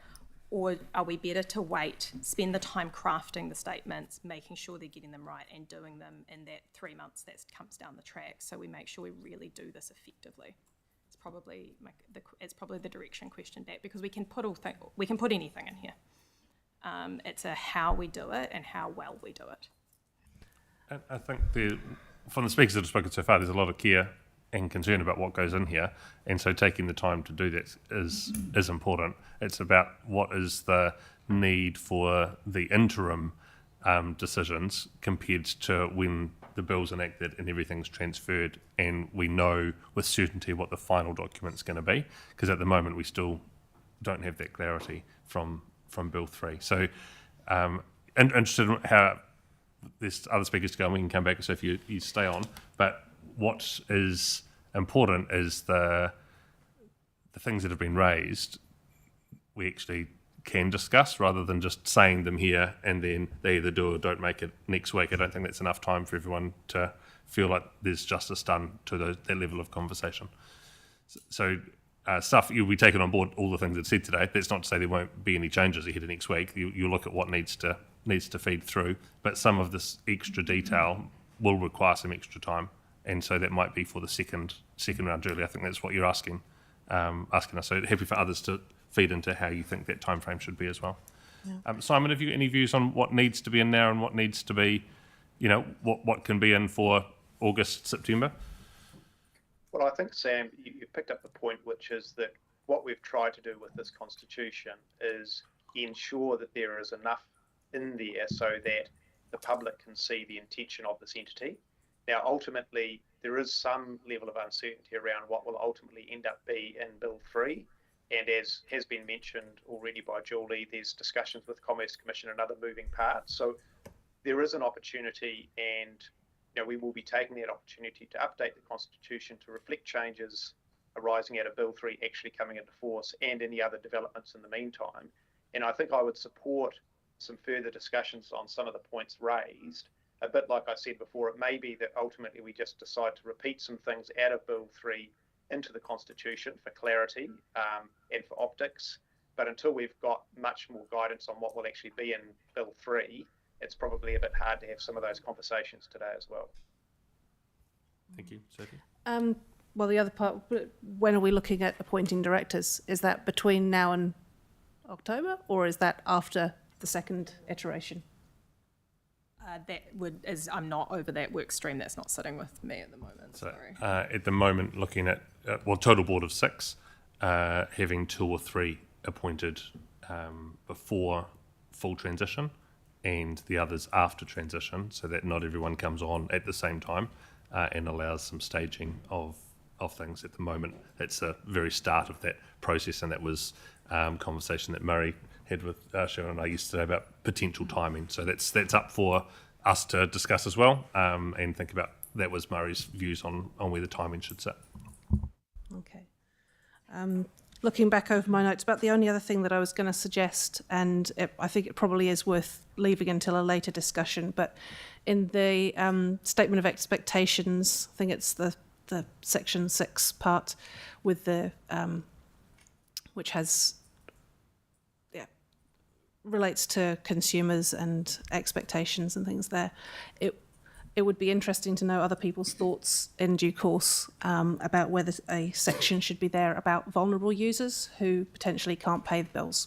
S8: Or are we better to wait, spend the time crafting the statements, making sure they're getting them right and doing them in that 3 months that comes down the track, so we make sure we really do this effectively? It's probably the direction question back, because we can put anything in here. It's a how we do it and how well we do it.
S1: And I think from the speakers that have spoken so far, there's a lot of care and concern about what goes in here, and so taking the time to do that is important. It's about what is the need for the interim decisions compared to when the bill's enacted and everything's transferred, and we know with certainty what the final document's going to be, because at the moment we still don't have that clarity from Bill 3. So interested in how there's other speakers to go, and we can come back, so if you stay on. But what is important is the things that have been raised, we actually can discuss, rather than just saying them here and then they either do or don't make it next week. I don't think that's enough time for everyone to feel like there's justice done to that level of conversation. So stuff. You'll be taking on board all the things that said today. That's not to say there won't be any changes ahead of next week. You'll look at what needs to feed through, but some of this extra detail will require some extra time, and so that might be for the second round. Julie, I think that's what you're asking us. So happy for others to feed into how you think that time frame should be as well.
S4: Yeah.
S1: Simon, have you any views on what needs to be in now and what needs to be, what can be in for August, September?
S9: Well, I think, Sam, you picked up the point, which is that what we've tried to do with this constitution is ensure that there is enough in there so that the public can see the intention of this entity. Now, ultimately, there is some level of uncertainty around what will ultimately end up be in Bill 3. And as has been mentioned already by Julie, there's discussions with Commerce Commission and other moving parts. So there is an opportunity, and we will be taking that opportunity to update the Constitution to reflect changes arising out of Bill 3 actually coming into force and any other developments in the meantime. And I think I would support some further discussions on some of the points raised. A bit like I said before, it may be that ultimately we just decide to repeat some things out of Bill 3 into the Constitution for clarity and for optics. But until we've got much more guidance on what will actually be in Bill 3, it's probably a bit hard to have some of those conversations today as well.
S1: Thank you, Sophie.
S7: Well, the other part, when are we looking at appointing directors? Is that between now and October, or is that after the second iteration?
S8: I'm not over that work stream. That's not sitting with me at the moment.
S1: So
S8: Sorry.
S1: at the moment, looking at total board of 6, having 2 or 3 appointed before full transition, and the others after transition, so that not everyone comes on at the same time, and allows some staging of things. At the moment, that's the very start of that process, and that was conversation that Murray had with Sharon and I yesterday about potential timing. So that's up for us to discuss as well, and think about. That was Murray's views on where the timing should sit.
S7: Okay. Looking back over my notes, about the only other thing that I was going to suggest, and I think it probably is worth leaving until a later discussion, but in the statement of expectations, I think it's the section 6 part with the which has relates to consumers and expectations and things there. It would be interesting to know other people's thoughts in due course about whether a section should be there about vulnerable users who potentially can't pay the bills,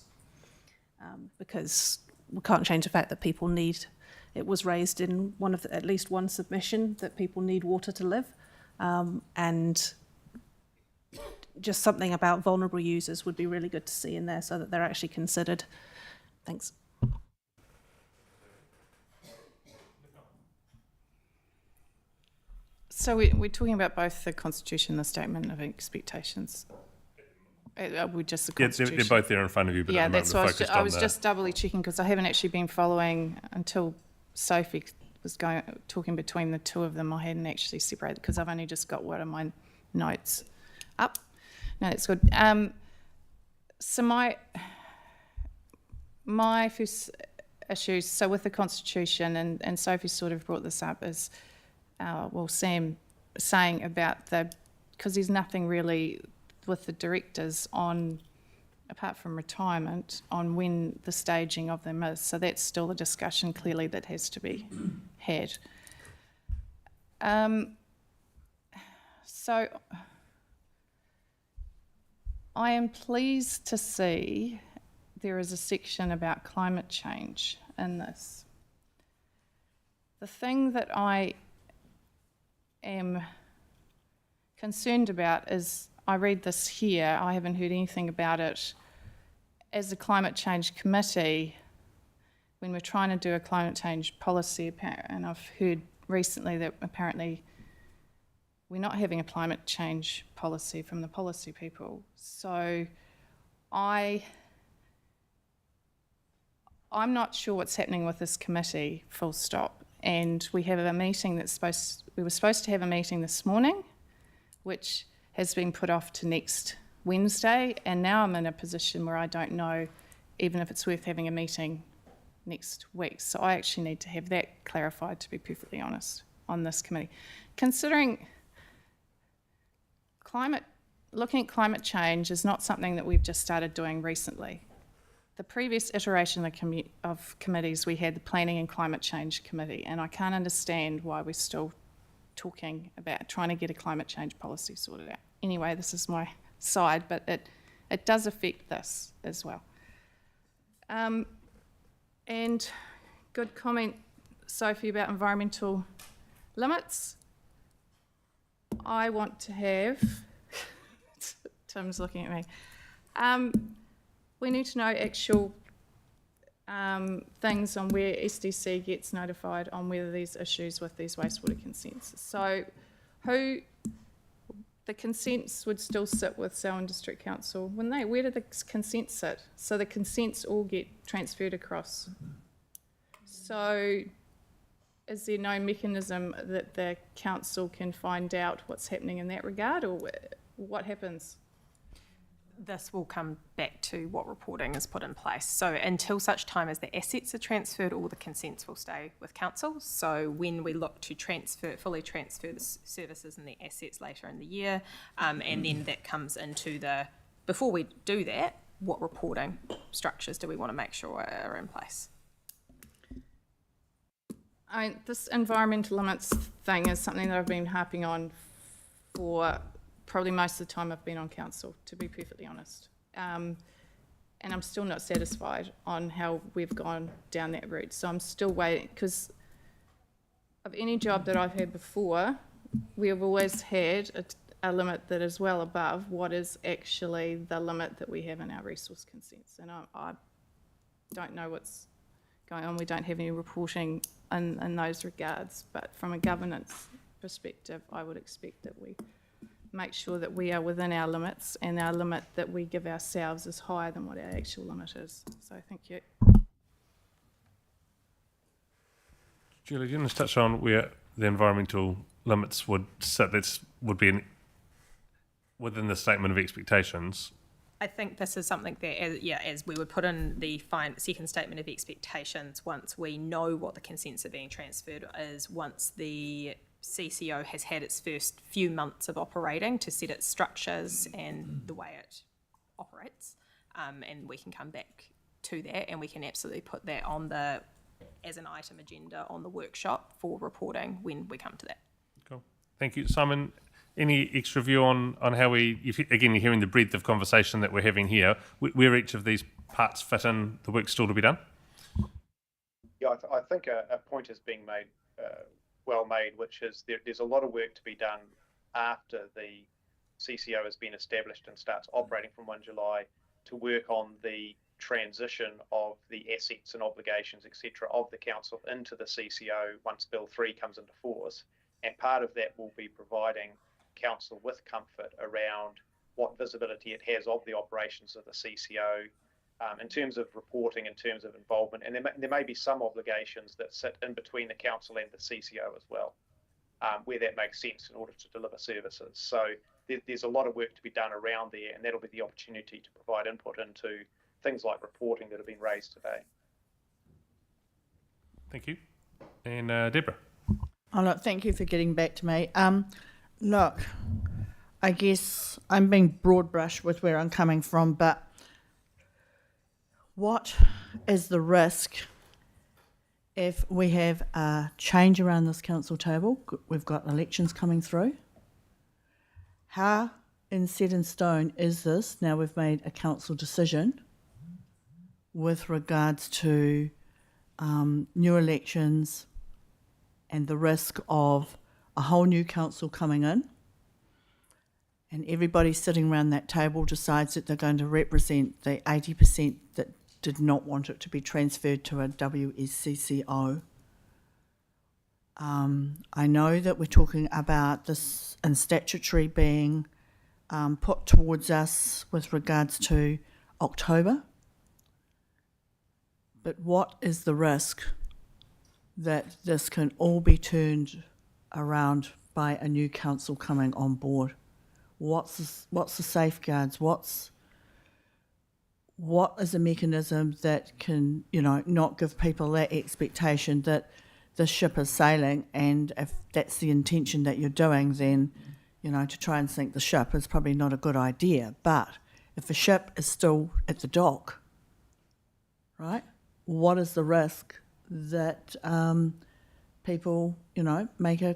S7: because we can't change the fact that people need. It was raised in at least one submission that people need water to live, and just something about vulnerable users would be really good to see in there so that they're actually considered. Thanks.
S12: So we're talking about both the Constitution and the Statement of Expectations. We just the Constitution.
S1: They're both there in front of you, but
S12: yeah,
S1: at the
S12: that's
S1: moment
S12: what I was just doubly checking, because I haven't actually been following until Sophie was talking between the two of them. I hadn't actually separated because I've only just got one of my notes up. No, that's good. So my first issues, so with the Constitution, and Sophie sort of brought this up, is, Sam saying about because there's nothing really with the directors on, apart from retirement, on when the staging of them is. So that's still a discussion clearly that has to be had. So I am pleased to see there is a section about climate change in this. The thing that I am concerned about is, I read this here, I haven't heard anything about it. As a climate change committee, when we're trying to do a climate change policy, and I've heard recently that apparently we're not having a climate change policy from the policy people. So I'm not sure what's happening with this committee, full stop. And we have a meeting we were supposed to have a meeting this morning, which has been put off to next Wednesday. And now I'm in a position where I don't know even if it's worth having a meeting next week. So I actually need to have that clarified, to be perfectly honest, on this committee. Considering climate, looking at climate change is not something that we've just started doing recently. The previous iteration of committees, we had the Planning and Climate Change Committee, and I can't understand why we're still talking about trying to get a climate change policy sorted out. Anyway, this is my side, but it does affect this as well. And good comment, Sophie, about environmental limits. I want to have, Tim's looking at me. We need to know actual things on where SDC gets notified on whether there's issues with these wastewater consents. So the consents would still sit with Selwyn District Council, wouldn't they? Where do the consents sit? So the consents all get transferred across. So is there no mechanism that the council can find out what's happening in that regard, or what happens?
S8: This will come back to what reporting is put in place. So until such time as the assets are transferred, all the consents will stay with council. So when we look to fully transfer the services and the assets later in the year, and then that comes into before we do that, what reporting structures do we want to make sure are in place?
S12: This environmental limits thing is something that I've been harping on for probably most of the time I've been on council, to be perfectly honest. And I'm still not satisfied on how we've gone down that route. So I'm still waiting, because of any job that I've had before, we have always had a limit that is well above what is actually the limit that we have in our resource consents. And I don't know what's going on. We don't have any reporting in those regards. But from a governance perspective, I would expect that we make sure that we are within our limits, and our limit that we give ourselves is higher than what our actual limit is. So thank you.
S1: Julie, do you want to touch on where the environmental limits would sit? That would be within the statement of expectations.
S8: I think this is something that, as we would put in the second statement of expectations, once we know what the consents are being transferred, is once the CCO has had its first few months of operating to set its structures and the way it operates, and we can come back to that, and we can absolutely put that on as an item agenda on the workshop for reporting when we come to that.
S1: Cool. Thank you. Simon, any extra view on how again, you're hearing the breadth of conversation that we're having here, where each of these parts fit in the work still to be done?
S9: Yeah, I think a point is being made, well made, which is there's a lot of work to be done after the CCO has been established and starts operating from 1 July to work on the transition of the assets and obligations, etc., of the council into the CCO once Bill 3 comes into force. And part of that will be providing council with comfort around what visibility it has of the operations of the CCO, in terms of reporting, in terms of involvement, and there may be some obligations that sit in between the council and the CCO as well, where that makes sense in order to deliver services. So there's a lot of work to be done around there, and that'll be the opportunity to provide input into things like reporting that have been raised today.
S1: Thank you. And Deborah.
S4: Oh, look, thank you for getting back to me. Look, I guess I'm being broad brush with where I'm coming from, but what is the risk if we have a change around this council table? We've got elections coming through. How set in stone is this now we've made a council decision with regards to new elections and the risk of a whole new council coming in, and everybody sitting around that table decides that they're going to represent the 80% that did not want it to be transferred to a WSCCO. I know that we're talking about this in statutory being put towards us with regards to October, but what is the risk that this can all be turned around by a new council coming on board? What's the safeguards? What is a mechanism that can, not give people that expectation that the ship is sailing, and if that's the intention that you're doing, then, to try and sink the ship is probably not a good idea. But if the ship is still at the dock, right, what is the risk that people, make a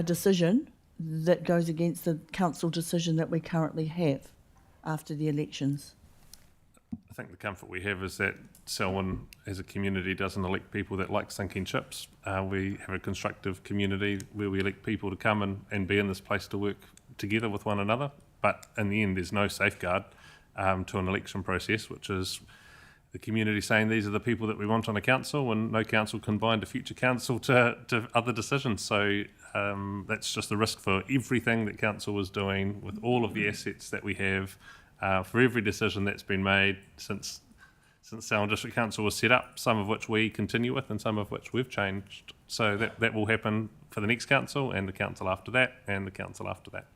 S4: decision that goes against the council decision that we currently have after the elections?
S1: I think the comfort we have is that Selwyn, as a community, doesn't elect people that like sinking ships. We have a constructive community where we elect people to come and be in this place to work together with one another. But in the end, there's no safeguard to an election process, which is the community saying these are the people that we want on a council, and no council can bind a future council to other decisions. So that's just the risk for everything that council is doing with all of the assets that we have, for every decision that's been made since Selwyn District Council was set up, some of which we continue with and some of which we've changed. So that will happen for the next council and the council after that and the council after that.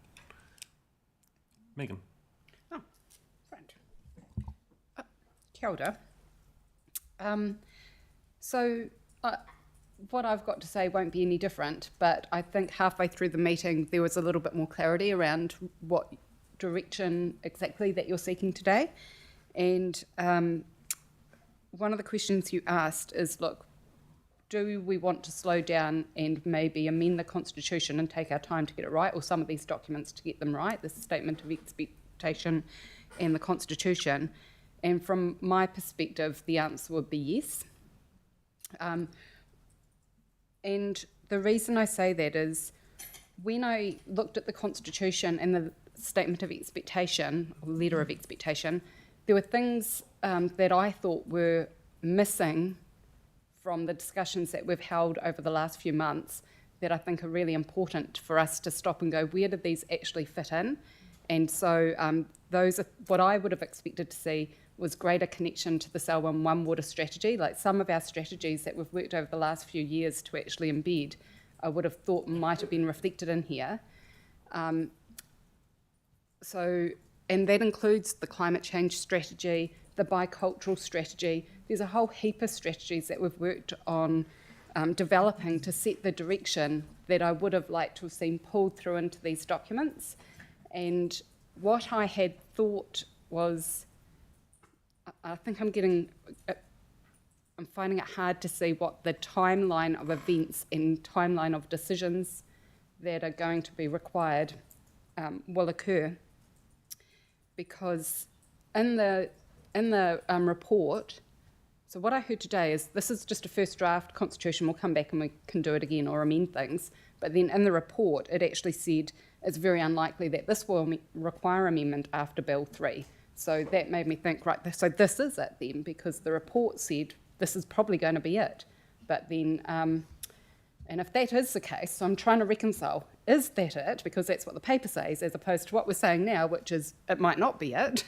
S1: Megan.
S13: Kia ora. What I've got to say won't be any different, but I think halfway through the meeting there was a little bit more clarity around what direction exactly that you're seeking today. And one of the questions you asked is, look, do we want to slow down and maybe amend the Constitution and take our time to get it right, or some of these documents to get them right, the Statement of Expectation and the Constitution? And from my perspective, the answer would be yes. And the reason I say that is when I looked at the Constitution and the Statement of Expectation, or Letter of Expectation, there were things that I thought were missing from the discussions that we've held over the last few months that I think are really important for us to stop and go, where did these actually fit in? And so those are what I would have expected to see was greater connection to the Selwyn One Water strategy. Like some of our strategies that we've worked over the last few years to actually embed, I would have thought might have been reflected in here. And that includes the climate change strategy, the bicultural strategy. There's a whole heap of strategies that we've worked on developing to set the direction that I would have liked to have seen pulled through into these documents. And what I had thought was, I think I'm finding it hard to see what the timeline of events and timeline of decisions that are going to be required will occur. Because in the report, so what I heard today is this is just a first draft constitution, we'll come back and we can do it again or amend things, but then in the report it actually said it's very unlikely that this will require amendment after Bill 3. So that made me think, right, so this is it then, because the report said this is probably going to be it. But then, and if that is the case, so I'm trying to reconcile, is that it? Because that's what the paper says, as opposed to what we're saying now, which is it might not be it.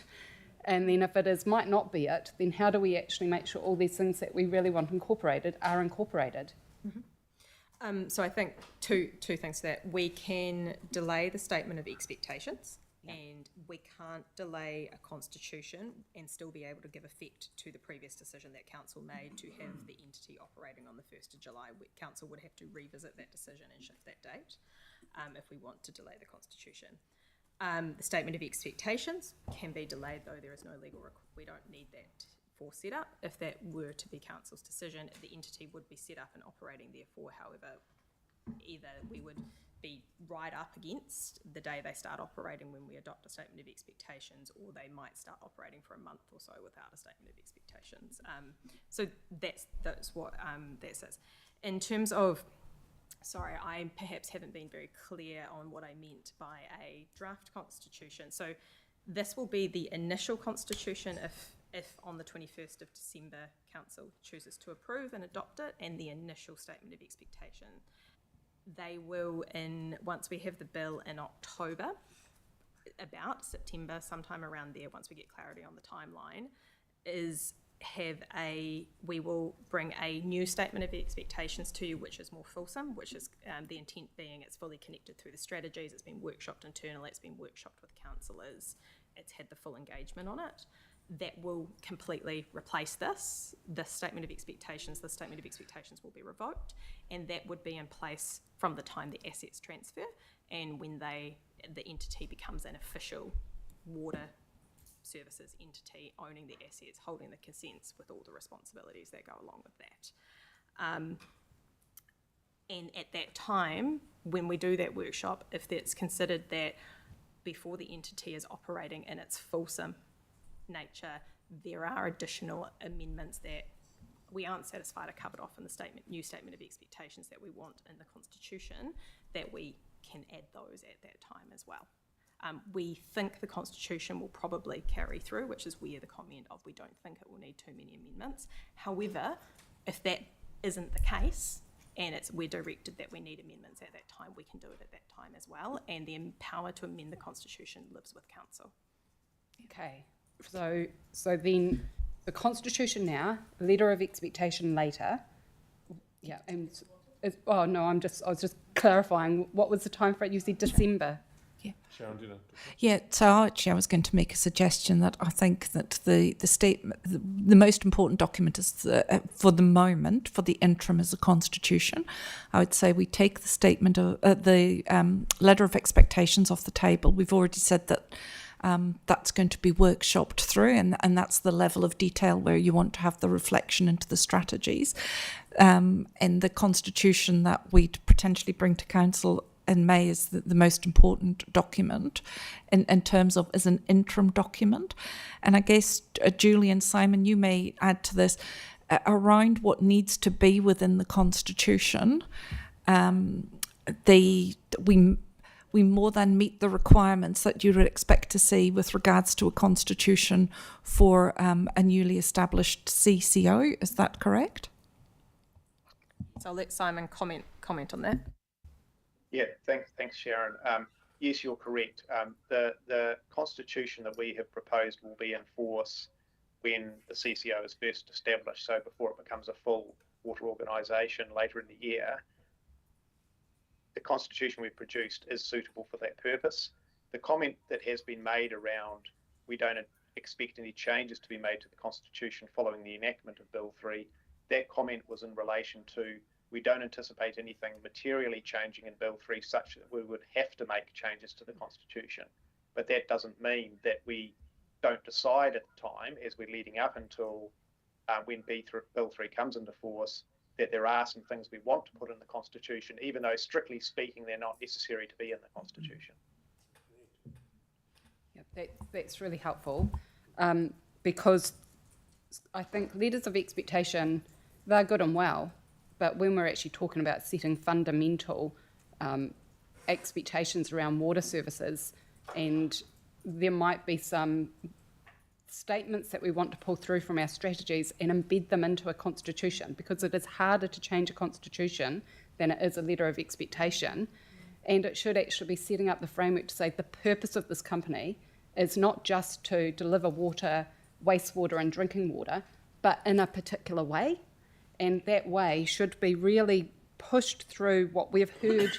S13: And then if it is might not be it, then how do we actually make sure all these things that we really want incorporated are incorporated?
S8: Mm-hmm. So I think two things to that. We can delay the Statement of Expectations. And we can't delay a constitution and still be able to give effect to the previous decision that council made to have the entity operating on the 1st of July. Council would have to revisit that decision and shift that date if we want to delay the constitution. The Statement of Expectations can be delayed, though there is no legal we don't need that for setup. If that were to be council's decision, the entity would be set up and operating therefore. However, either we would be right up against the day they start operating when we adopt a Statement of Expectations, or they might start operating for a month or so without a Statement of Expectations. So that's what that says. In terms of, sorry, I perhaps haven't been very clear on what I meant by a draft constitution. So this will be the initial constitution if on the 21st of December council chooses to approve and adopt it, and the initial Statement of Expectation. They will, once we have the bill in October, about September, sometime around there, once we get clarity on the timeline, we will bring a new Statement of Expectations to you, which is more fulsome, which is the intent being it's fully connected through the strategies, it's been workshopped internally, it's been workshopped with councillors, it's had the full engagement on it. That will completely replace this Statement of Expectations. The Statement of Expectations will be revoked, and that would be in place from the time the assets transfer and when they the entity becomes an official water services entity, owning the assets, holding the consents with all the responsibilities that go along with that. And at that time, when we do that workshop, if it's considered that before the entity is operating in its fulsome nature, there are additional amendments that we aren't satisfied are covered off in the new statement of expectations that we want in the Constitution, that we can add those at that time as well. We think the Constitution will probably carry through, which is where the comment of we don't think it will need too many amendments. However, if that isn't the case, and we're directed that we need amendments at that time, we can do it at that time as well, and the power to amend the Constitution lives with Council.
S13: Okay, so then the Constitution now, letter of expectation later. Yeah, and oh no, I was just clarifying. What was the time frame? You said December.
S1: Sharon, do you know?
S11: Yeah, so actually I was going to make a suggestion that I think that the statement, the most important document is for the moment, for the interim, is the Constitution. I would say we take the statement of the letter of expectations off the table. We've already said that that's going to be workshopped through, and that's the level of detail where you want to have the reflection into the strategies. And the Constitution that we'd potentially bring to Council in May is the most important document in terms of as an interim document. And I guess, Julie and Simon, you may add to this around what needs to be within the Constitution. We more than meet the requirements that you would expect to see with regards to a Constitution for a newly established CCO. Is that correct?
S8: So I'll let Simon comment on that.
S9: Yeah, thanks, Sharon. Yes, you're correct. The Constitution that we have proposed will be in force when the CCO is first established, so before it becomes a full water organisation later in the year. The Constitution we've produced is suitable for that purpose. The comment that has been made around we don't expect any changes to be made to the Constitution following the enactment of Bill 3, that comment was in relation to we don't anticipate anything materially changing in Bill 3 such that we would have to make changes to the Constitution. But that doesn't mean that we don't decide at the time, as we're leading up until when Bill 3 comes into force, that there are some things we want to put in the Constitution, even though strictly speaking they're not necessary to be in the Constitution.
S13: Yeah, that's really helpful, because I think letters of expectation, they're good and well, but when we're actually talking about setting fundamental expectations around water services, and there might be some statements that we want to pull through from our strategies and embed them into a constitution, because it is harder to change a constitution than it is a letter of expectation. And it should actually be setting up the framework to say the purpose of this company is not just to deliver water, wastewater and drinking water, but in a particular way. And that way should be really pushed through what we've heard,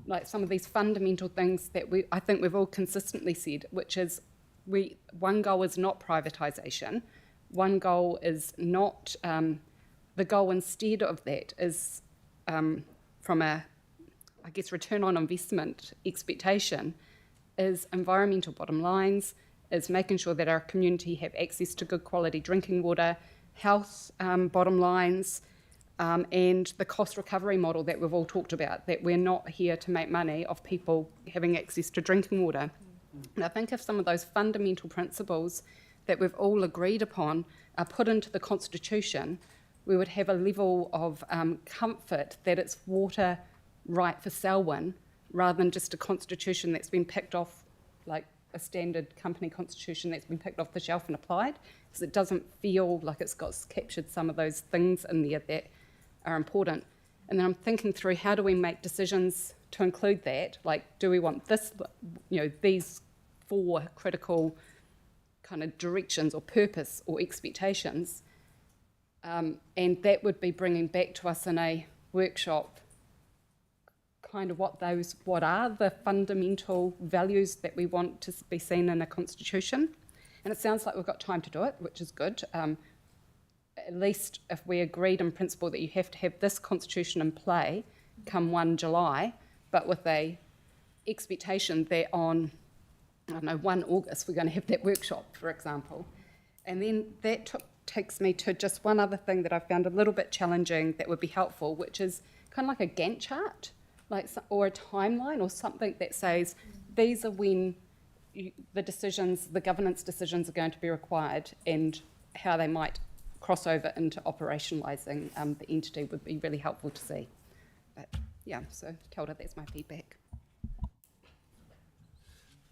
S13: like some of these fundamental things that I think we've all consistently said, which is one goal is not privatisation. One goal is not, the goal instead of that is from a, I guess, return on investment expectation is environmental bottom lines, is making sure that our community have access to good quality drinking water, health bottom lines, and the cost recovery model that we've all talked about, that we're not here to make money off people having access to drinking water. And I think if some of those fundamental principles that we've all agreed upon are put into the Constitution, we would have a level of comfort that it's water right for Selwyn, rather than just a constitution that's been picked off, like a standard company constitution that's been picked off the shelf and applied, because it doesn't feel like it's got captured some of those things in there that are important. And then I'm thinking through, how do we make decisions to include that? Like, do we want this, these 4 critical kind of directions or purpose or expectations? And that would be bringing back to us in a workshop kind of what are the fundamental values that we want to be seen in a constitution. And it sounds like we've got time to do it, which is good. At least if we agreed in principle that you have to have this constitution in play come 1 July, but with a expectation that on, I don't know, 1 August, we're going to have that workshop, for example. And then that takes me to just one other thing that I found a little bit challenging that would be helpful, which is kind of like a Gantt chart, or a timeline or something that says these are when the governance decisions are going to be required and how they might cross over into operationalising the entity would be really helpful to see. But yeah, so Telda, that's my feedback.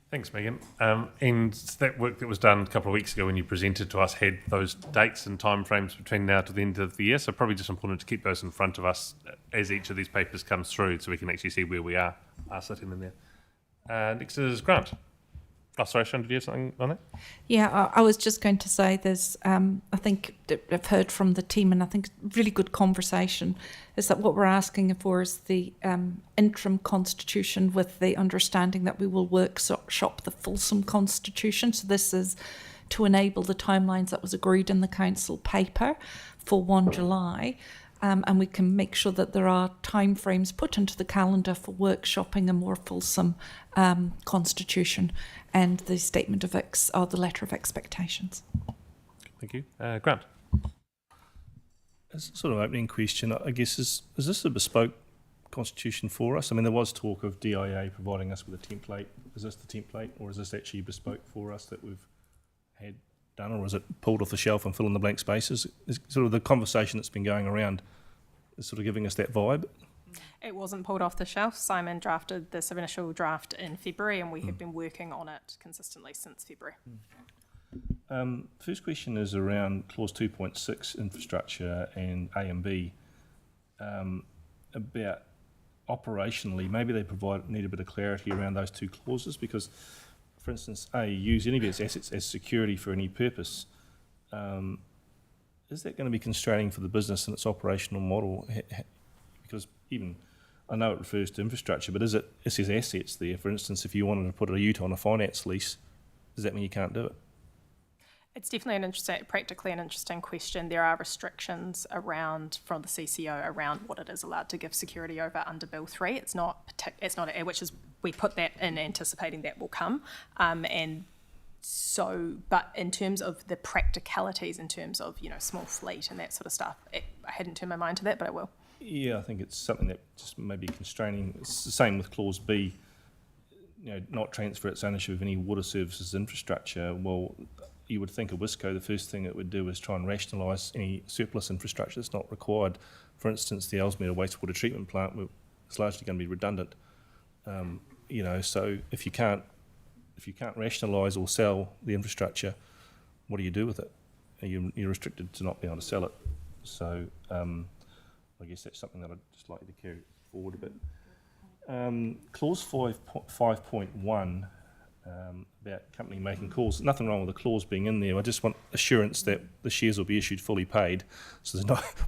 S1: Thanks, Megan. And that work that was done a couple of weeks ago when you presented to us had those dates and timeframes between now to the end of the year. So probably just important to keep those in front of us as each of these papers comes through, so we can actually see where we are sitting in there. Next is Grant. Oh, sorry, Sean, did you have something on that?
S11: Yeah, I was just going to say there's, I think I've heard from the team, and I think really good conversation is that what we're asking for is the interim constitution with the understanding that we will workshop the fulsome constitution. So this is to enable the timelines that was agreed in the council paper for 1 July. And we can make sure that there are timeframes put into the calendar for workshopping a more fulsome constitution and the statement of or the letter of expectations.
S1: Thank you. Grant.
S5: As a sort of opening question, I guess, is this a bespoke constitution for us? I mean, there was talk of DIA providing us with a template. Is this the template, or is this actually bespoke for us that we've had done, or is it pulled off the shelf and fill in the blank spaces? Is sort of the conversation that's been going around is sort of giving us that vibe.
S8: It wasn't pulled off the shelf. Simon drafted this initial draft in February, and we have been working on it consistently since February.
S5: First question is around clause 2.6 infrastructure and A and B, about operationally, maybe they need a bit of clarity around those two clauses, because for instance, A, use any of its assets as security for any purpose. Is that going to be constraining for the business and its operational model? Because even, I know it refers to infrastructure, but it says assets there. For instance, if you wanted to put a ute on a finance lease, does that mean you can't do it?
S8: It's definitely practically an interesting question. There are restrictions from the CCO around what it is allowed to give security over under Bill 3. It's not, which is, we put that in anticipating that will come. And so, but in terms of the practicalities, in terms of, small fleet and that sort of stuff, I hadn't turned my mind to that, but I will.
S5: Yeah, I think it's something that just may be constraining. It's the same with clause B, not transfer its ownership of any water services infrastructure. Well, you would think of Wisco, the first thing it would do is try and rationalise any surplus infrastructure that's not required. For instance, the Ellesmere wastewater treatment plant is largely going to be redundant. So if you can't rationalise or sell the infrastructure, what do you do with it? You're restricted to not being able to sell it. So I guess that's something that I'd just like you to carry forward a bit. Clause 5.1 about company making calls. Nothing wrong with the clause being in there. I just want assurance that the shares will be issued fully paid. So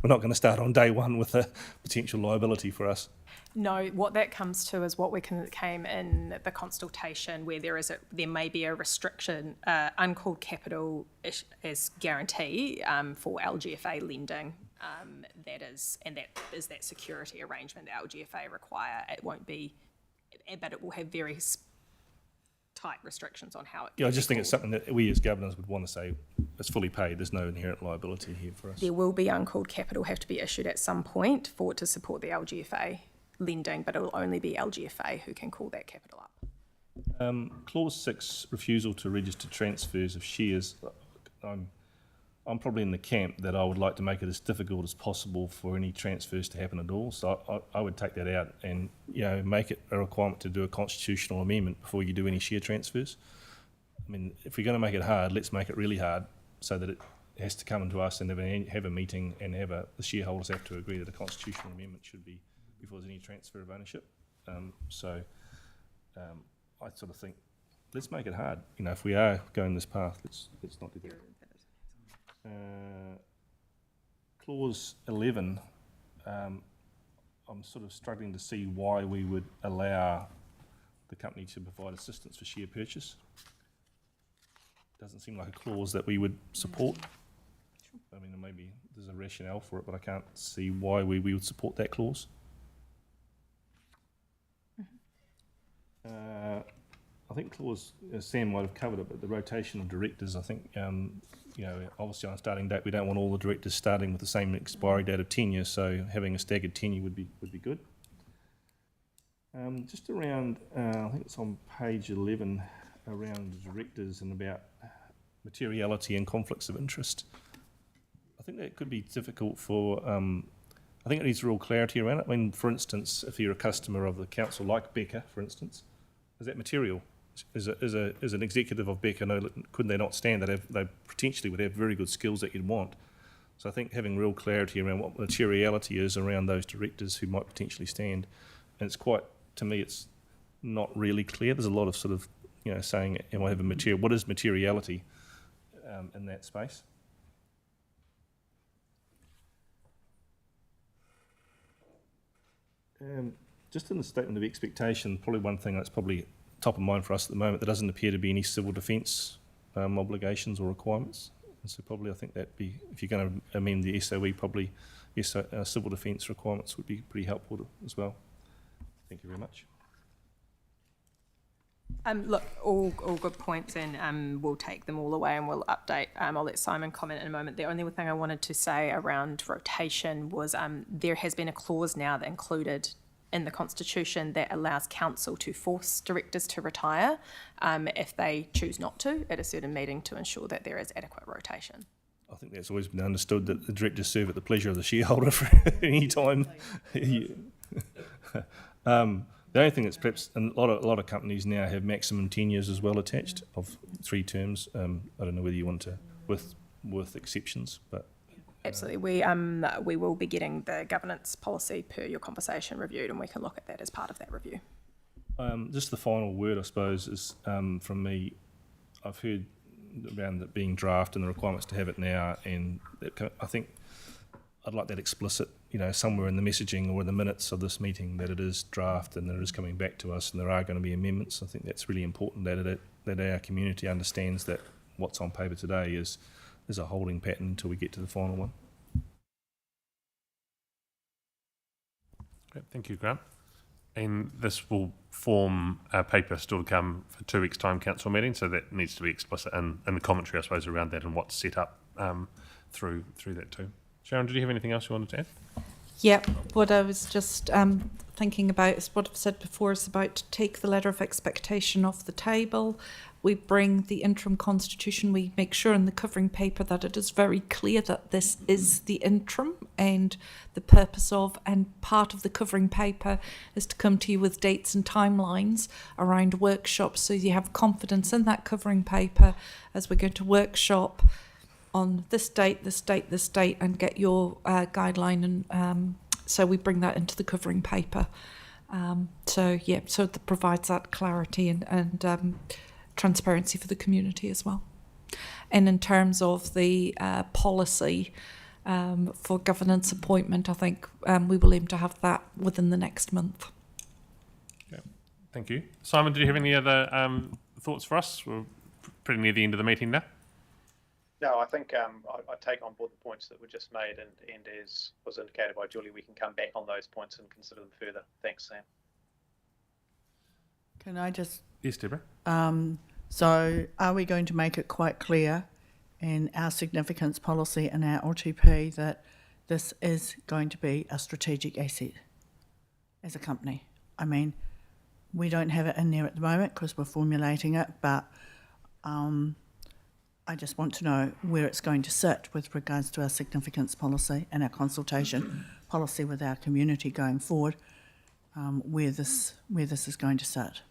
S5: we're not going to start on day one with a potential liability for us.
S8: No, what that comes to is what came in the consultation, where there may be a restriction, uncalled capital as guarantee for LGFA lending. That is that security arrangement that LGFA require. It won't be, but it will have very tight restrictions on how it.
S5: Yeah, I just think it's something that we as governors would want to say it's fully paid. There's no inherent liability here for us.
S8: There will be uncalled capital have to be issued at some point for it to support the LGFA lending, but it will only be LGFA who can call that capital up.
S5: Clause 6, refusal to register transfers of shares. I'm probably in the camp that I would like to make it as difficult as possible for any transfers to happen at all. So I would take that out and make it a requirement to do a constitutional amendment before you do any share transfers. I mean, if we're going to make it hard, let's make it really hard so that it has to come into us and have a meeting and the shareholders have to agree that a constitutional amendment should be before there's any transfer of ownership. I sort of think let's make it hard. If we are going this path, let's not do that. Clause 11, I'm sort of struggling to see why we would allow the company to provide assistance for share purchase. Doesn't seem like a clause that we would support. I mean, maybe there's a rationale for it, but I can't see why we would support that clause. I think clause, Sam might have covered it, but the rotation of directors, I think, obviously on a starting date, we don't want all the directors starting with the same expiry date of tenure, so having a staggered tenure would be good. Just around, I think it's on page 11, around the directors and about materiality and conflicts of interest. I think that could be difficult for, I think it needs real clarity around it. I mean, for instance, if you're a customer of the council, like Becca, for instance, is that material? Is an executive of Becca, couldn't they not stand that? They potentially would have very good skills that you'd want. So I think having real clarity around what materiality is around those directors who might potentially stand, and it's quite, to me, it's not really clear. There's a lot of sort of, saying, am I have a material? What is materiality in that space? Just in the statement of expectation, probably one thing that's probably top of mind for us at the moment, there doesn't appear to be any civil defence obligations or requirements. And so probably I think that'd be, if you're going to amend the SOE, probably civil defence requirements would be pretty helpful as well. Thank you very much.
S8: Look, all good points, and we'll take them all away and we'll update. I'll let Simon comment in a moment. The only thing I wanted to say around rotation was there has been a clause now that included in the Constitution that allows council to force directors to retire if they choose not to at a certain meeting to ensure that there is adequate rotation.
S5: I think that's always been understood that the directors serve at the pleasure of the shareholder for any time. The only thing that's perhaps a lot of companies now have maximum tenures as well attached of 3 terms. I don't know whether you want to with exceptions, but
S8: absolutely, we will be getting the governance policy per your conversation reviewed, and we can look at that as part of that review.
S5: Just the final word, I suppose, is from me. I've heard around it being draft and the requirements to have it now, and I think I'd like that explicit, somewhere in the messaging or in the minutes of this meeting that it is draft and that it is coming back to us and there are going to be amendments. I think that's really important that our community understands that what's on paper today is a holding pattern until we get to the final one.
S1: Great, thank you, Grant. And this will form a paper still to come for 2 weeks' time council meeting, so that needs to be explicit in the commentary, I suppose, around that and what's set up through that too. Sharon, did you have anything else you wanted to add?
S11: Yep, what I was just thinking about is what I've said before, is about to take the letter of expectation off the table. We bring the interim constitution, we make sure in the covering paper that it is very clear that this is the interim and the purpose of, and part of the covering paper is to come to you with dates and timelines around workshops, so you have confidence in that covering paper as we're going to workshop on this date, this date, this date, and get your guideline, and so we bring that into the covering paper. So that provides that clarity and transparency for the community as well. And in terms of the policy for governance appointment, I think we will aim to have that within the next month.
S1: Okay, thank you. Simon, did you have any other thoughts for us? We're pretty near the end of the meeting now.
S9: No, I think I take on board the points that were just made, and as was indicated by Julie, we can come back on those points and consider them further. Thanks, Sam.
S4: Can I just...
S1: Yes, Deborah.
S4: So are we going to make it quite clear in our significance policy and our LTP that this is going to be a strategic asset as a company? I mean, we don't have it in there at the moment because we're formulating it, but I just want to know where it's going to sit with regards to our significance policy and our consultation policy with our community going forward, where this is going to sit.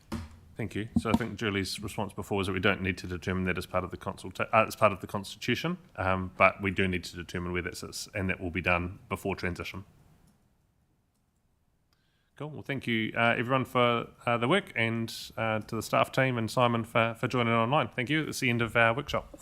S1: Thank you. So I think Julie's response before was that we don't need to determine that as part of the as part of the constitution, but we do need to determine where that sits, and that will be done before transition. Cool. Well, thank you everyone for the work, and to the staff team and Simon for joining online. Thank you. That's the end of our workshop.